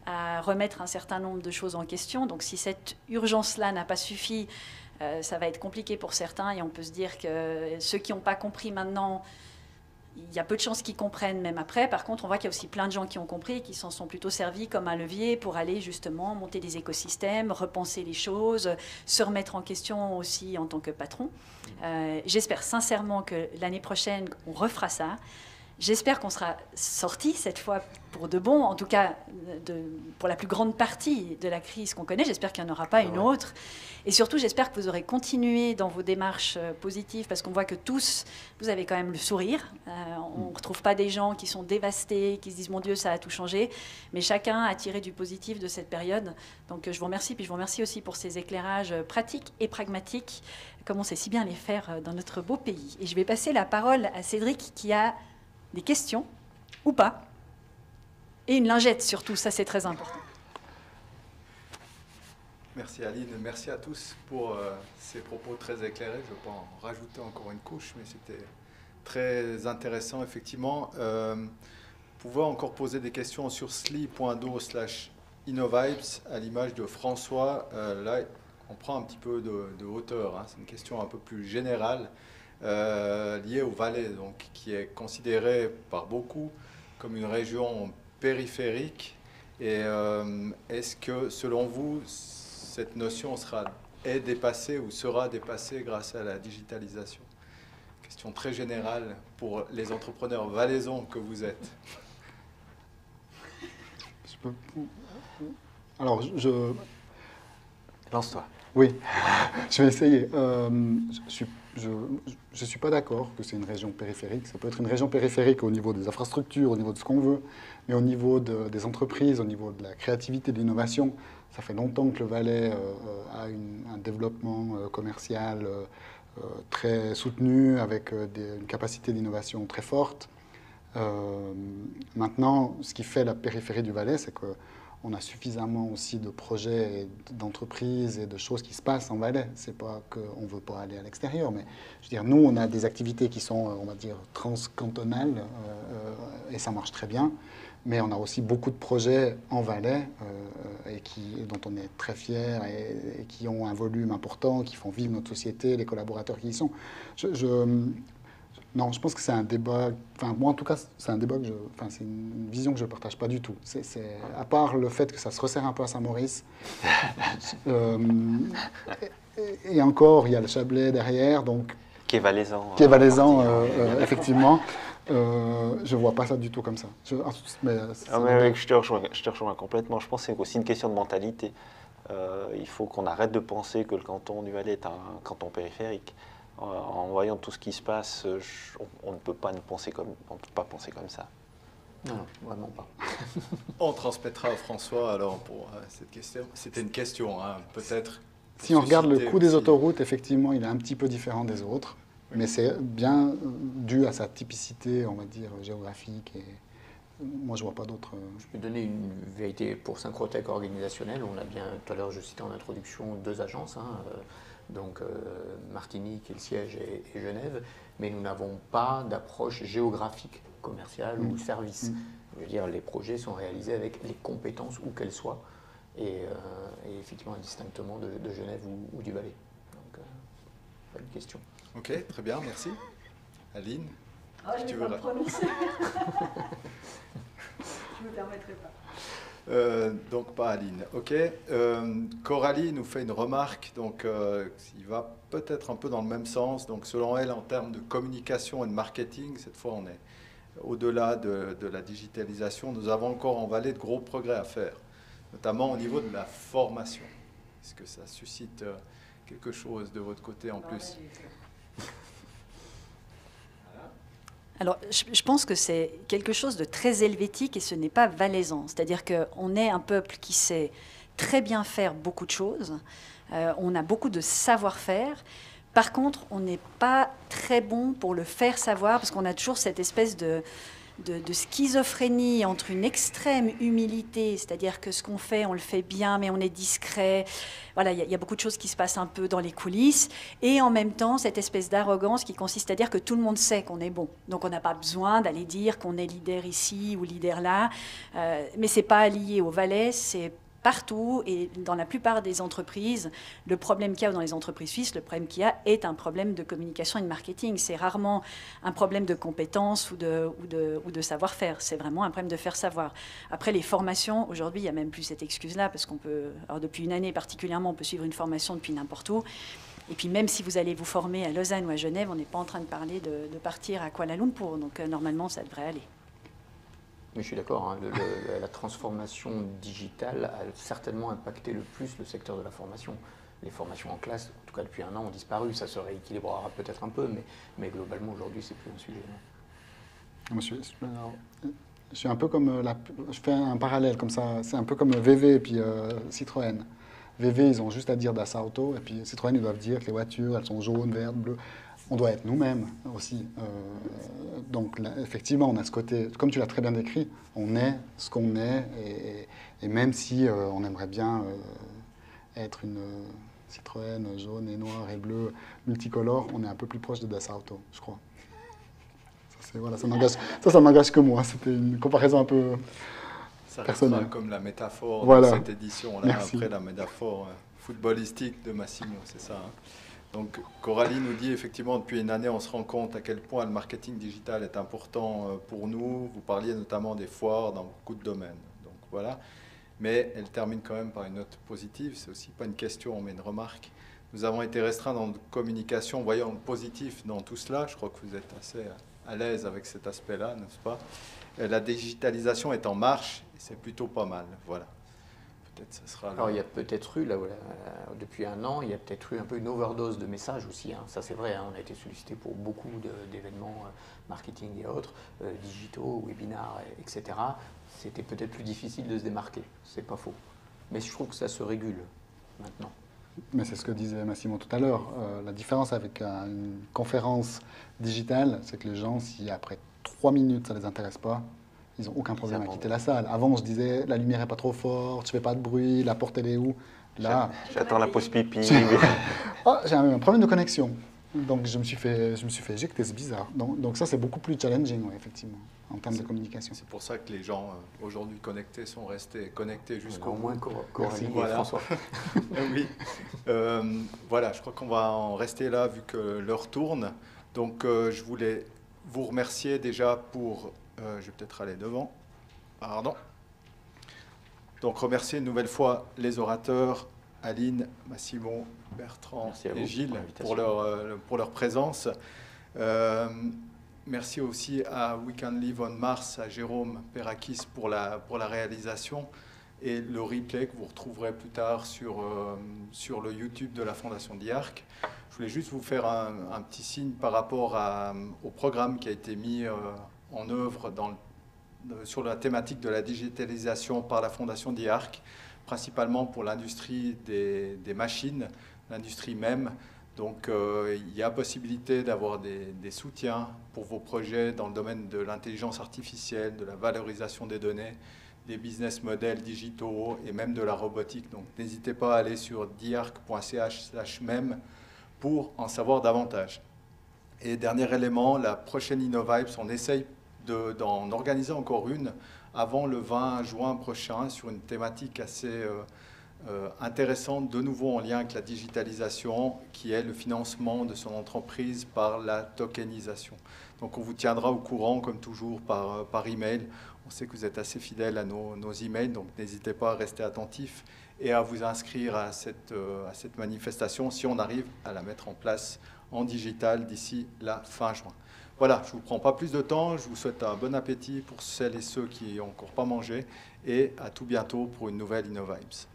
à remettre un certain nombre de choses en question. Donc si cette urgence-là n'a pas suffi, ça va être compliqué pour certains, et on peut se dire que ceux qui n'ont pas compris maintenant, il y a peu de chances qu'ils comprennent même après. Par contre, on voit qu'il y a aussi plein de gens qui ont compris et qui s'en sont plutôt servis comme un levier pour aller justement monter des écosystèmes, repenser les choses, se remettre en question aussi en tant que patron. J'espère sincèrement que l'année prochaine, on refera ça. J'espère qu'on sera sorti cette fois pour de bon, en tout cas pour la plus grande partie de la crise qu'on connaît. J'espère qu'il n'y en aura pas une autre. Et surtout, j'espère que vous aurez continué dans vos démarches positives, parce qu'on voit que tous, vous avez quand même le sourire. On ne retrouve pas des gens qui sont dévastés, qui se disent « Mon Dieu, ça a tout changé ». Mais chacun a tiré du positif de cette période. Donc je vous remercie. Puis je vous remercie aussi pour ces éclairages pratiques et pragmatiques, comme on sait si bien les faire dans notre beau pays. Et je vais passer la parole à Cédric, qui a des questions, ou pas, et une lingette surtout, ça c'est très important. Merci Aline, merci à tous pour ces propos très éclairés. Je ne vais pas en rajouter encore une couche, mais c'était très intéressant effectivement. Vous pouvez encore poser des questions sur sli.do/innovibes à l'image de François. Là, on prend un petit peu de hauteur, hein. C'est une question un peu plus générale. Lié au Valais, donc, qui est considéré par beaucoup comme une région périphérique. Et est-ce que, selon vous, cette notion est dépassée ou sera dépassée grâce à la digitalisation? Question très générale pour les entrepreneurs valaisans que vous êtes. Alors, Lance-toi. Oui, je vais essayer. Je ne suis pas d'accord que c'est une région périphérique. Ça peut être une région périphérique au niveau des infrastructures, au niveau de ce qu'on veut, mais au niveau des entreprises, au niveau de la créativité, de l'innovation, ça fait longtemps que le Valais a un développement commercial très soutenu, avec une capacité d'innovation très forte. Maintenant, ce qui fait la périphérie du Valais, c'est qu'on a suffisamment aussi de projets, d'entreprises et de choses qui se passent en Valais. C'est pas qu'on ne veut pas aller à l'extérieur, mais je veux dire, nous, on a des activités qui sont, on va dire, transcantonales, et ça marche très bien. Mais on a aussi beaucoup de projets en Valais dont on est très fiers et qui ont un volume important, qui font vivre notre société, les collaborateurs qui y sont. Non, je pense que c'est un débat, enfin moi en tout cas, c'est un débat que c'est une vision que je ne partage pas du tout. À part le fait que ça se resserre un peu à Saint-Maurice, et encore, il y a le Chablais derrière, donc... Qui est valaisan. Effectivement. Je ne vois pas ça du tout comme ça. Je te rejoins complètement. Je pense que c'est aussi une question de mentalité. Il faut qu'on arrête de penser que le canton du Valais est un canton périphérique. En voyant tout ce qui se passe, on ne peut pas penser comme ça. Non, vraiment pas. On transmettra à François alors pour cette question. C'était une question, hein, peut-être. Si on regarde le coût des autoroutes, effectivement, il est un petit peu différent des autres, mais c'est bien dû à sa typicité, on va dire, géographique. Et moi, je ne vois pas d'autres. Je peux donner une vérité pour Synchrotech organisationnelle. On a bien, tout à l'heure, je citais en introduction 2 agences, donc Martinique et le siège et Genève, mais nous n'avons pas d'approche géographique, commerciale ou service. Je veux dire, les projets sont réalisés avec les compétences où qu'elles soient. Et effectivement distinctement de Genève ou du Valais. Donc, pas de question. Ok, très bien, merci. Aline, si tu veux pas prononcer. Je ne me permettrai pas. Donc pas Aline. Ok. Coralie nous fait une remarque, donc il va peut-être un peu dans le même sens. Donc selon elle, en termes de communication et de marketing, cette fois on est au-delà de la digitalisation. Nous avons encore en Valais de gros progrès à faire, notamment au niveau de la formation. Est-ce que ça suscite quelque chose de votre côté en plus? Alors, je pense que c'est quelque chose de très helvétique et ce n'est pas valaisan. C'est-à-dire qu'on est un peuple qui sait très bien faire beaucoup de choses. On a beaucoup de savoir-faire. Par contre, on n'est pas très bon pour le faire savoir parce qu'on a toujours cette espèce de schizophrénie entre une extrême humilité, c'est-à-dire que ce qu'on fait, on le fait bien, mais on est discret. Voilà, il y a beaucoup de choses qui se passent un peu dans les coulisses. Et en même temps, cette espèce d'arrogance qui consiste à dire que tout le monde sait qu'on est bon. Donc on n'a pas besoin d'aller dire qu'on est leader ici ou leader là. Mais ce n'est pas lié au Valais, c'est partout et dans la plupart des entreprises, le problème qu'il y a dans les entreprises suisses, le problème qu'il y a est un problème de communication et de marketing. C'est rarement un problème de compétences ou de savoir-faire. C'est vraiment un problème de faire savoir. Après, les formations, aujourd'hui, il n'y a même plus cette excuse-là parce qu'on peut, alors depuis une année particulièrement, on peut suivre une formation depuis n'importe où. Et puis même si vous allez vous former à Lausanne ou à Genève, on n'est pas en train de parler de partir à Kuala Lumpur. Donc normalement, ça devrait aller. Mais je suis d'accord, la transformation digitale a certainement impacté le plus le secteur de la formation. Les formations en classe, en tout cas depuis 1 an, ont disparu. Ça se rééquilibrera peut-être un peu, mais globalement aujourd'hui, c'est plus un sujet. Je suis un peu comme je fais un parallèle comme ça. C'est un peu comme VV et puis Citroën. VV, ils ont juste à dire Das Auto, et puis Citroën, ils doivent dire que les voitures, elles sont jaunes, vertes, bleues. On doit être nous-mêmes aussi. Donc là, effectivement, on a ce côté, comme tu l'as très bien décrit, on est ce qu'on est, et même si on aimerait bien être une Citroën jaune et noir et bleu multicolore, on est un peu plus proche de Das Auto, je crois. Ça n'engage que moi. C'était une comparaison un peu personnelle. Comme la métaphore de cette édition-là, après la métaphore footballistique de Massimo, c'est ça, hein. Donc Coralie nous dit effectivement depuis une année on se rend compte à quel point le marketing digital est important pour nous. Vous parliez notamment des foires dans beaucoup de domaines. Donc voilà. Mais elle termine quand même par une note positive. C'est aussi pas une question mais une remarque. Nous avons été restreints dans notre communication, voyant le positif dans tout cela. Je crois que vous êtes assez à l'aise avec cet aspect-là, n'est-ce pas? La digitalisation est en marche et c'est plutôt pas mal. Voilà. Ça sera alors il y a peut-être eu, depuis 1 an, il y a peut-être eu un peu une overdose de messages aussi. Ça c'est vrai, on a été sollicité pour beaucoup d'événements marketing et autres, digitaux, webinars, etc. C'était peut-être plus difficile de se démarquer, c'est pas faux. Mais je trouve que ça se régule maintenant. Mais c'est ce que disait Massimo tout à l'heure. La différence avec une conférence digitale, c'est que les gens, si après 3 minutes ça ne les intéresse pas, ils n'ont aucun problème à quitter la salle. Avant, on se disait, la lumière n'est pas trop forte, je ne fais pas de bruit, la porte, elle est où? Là, j'attends la pause pipi. J'ai un problème de connexion. Donc, je me suis fait éjecter, c'est bizarre. Donc ça, c'est beaucoup plus challenging, ouais, effectivement, en termes de communication. C'est pour ça que les gens, aujourd'hui connectés, sont restés connectés jusqu'au bout. Au moins, Coralie et François. Oui. Voilà, je crois qu'on va en rester là, vu que l'heure tourne. Donc, je voulais vous remercier déjà pour... je vais peut-être aller devant. Pardon. Donc remercier une nouvelle fois les orateurs, Aline, Massimo, Bertrand et Gilles pour leur présence. Merci aussi à We Can Live on Mars, à Jérôme Perakis pour la réalisation et le replay que vous retrouverez plus tard sur le YouTube de la Fondation DIARC. Je voulais juste vous faire un petit signe par rapport au programme qui a été mis en œuvre sur la thématique de la digitalisation par la Fondation DIARC, principalement pour l'industrie des machines, l'industrie même. Donc il y a possibilité d'avoir des soutiens pour vos projets dans le domaine de l'intelligence artificielle, de la valorisation des données, des business models digitaux et même de la robotique. Donc n'hésitez pas à aller sur diarc.ch/mem pour en savoir davantage. Et dernier élément, la prochaine InnoVibes, on essaye d'en organiser encore une avant le 20 juin prochain sur une thématique assez intéressante, de nouveau en lien avec la digitalisation, qui est le financement de son entreprise par la tokenisation. Donc on vous tiendra au courant, comme toujours, par email. On sait que vous êtes assez fidèles à nos emails, donc n'hésitez pas à rester attentifs et à vous inscrire à cette manifestation si on arrive à la mettre en place en digital d'ici la fin juin. Voilà, je ne vous prends pas plus de temps, je vous souhaite un bon appétit pour celles et ceux qui n'ont encore pas mangé et à tout bientôt pour une nouvelle InnoVibes.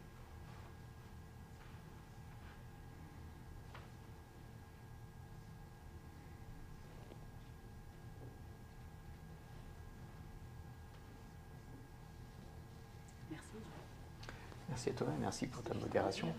Merci à toi, merci pour ta modération.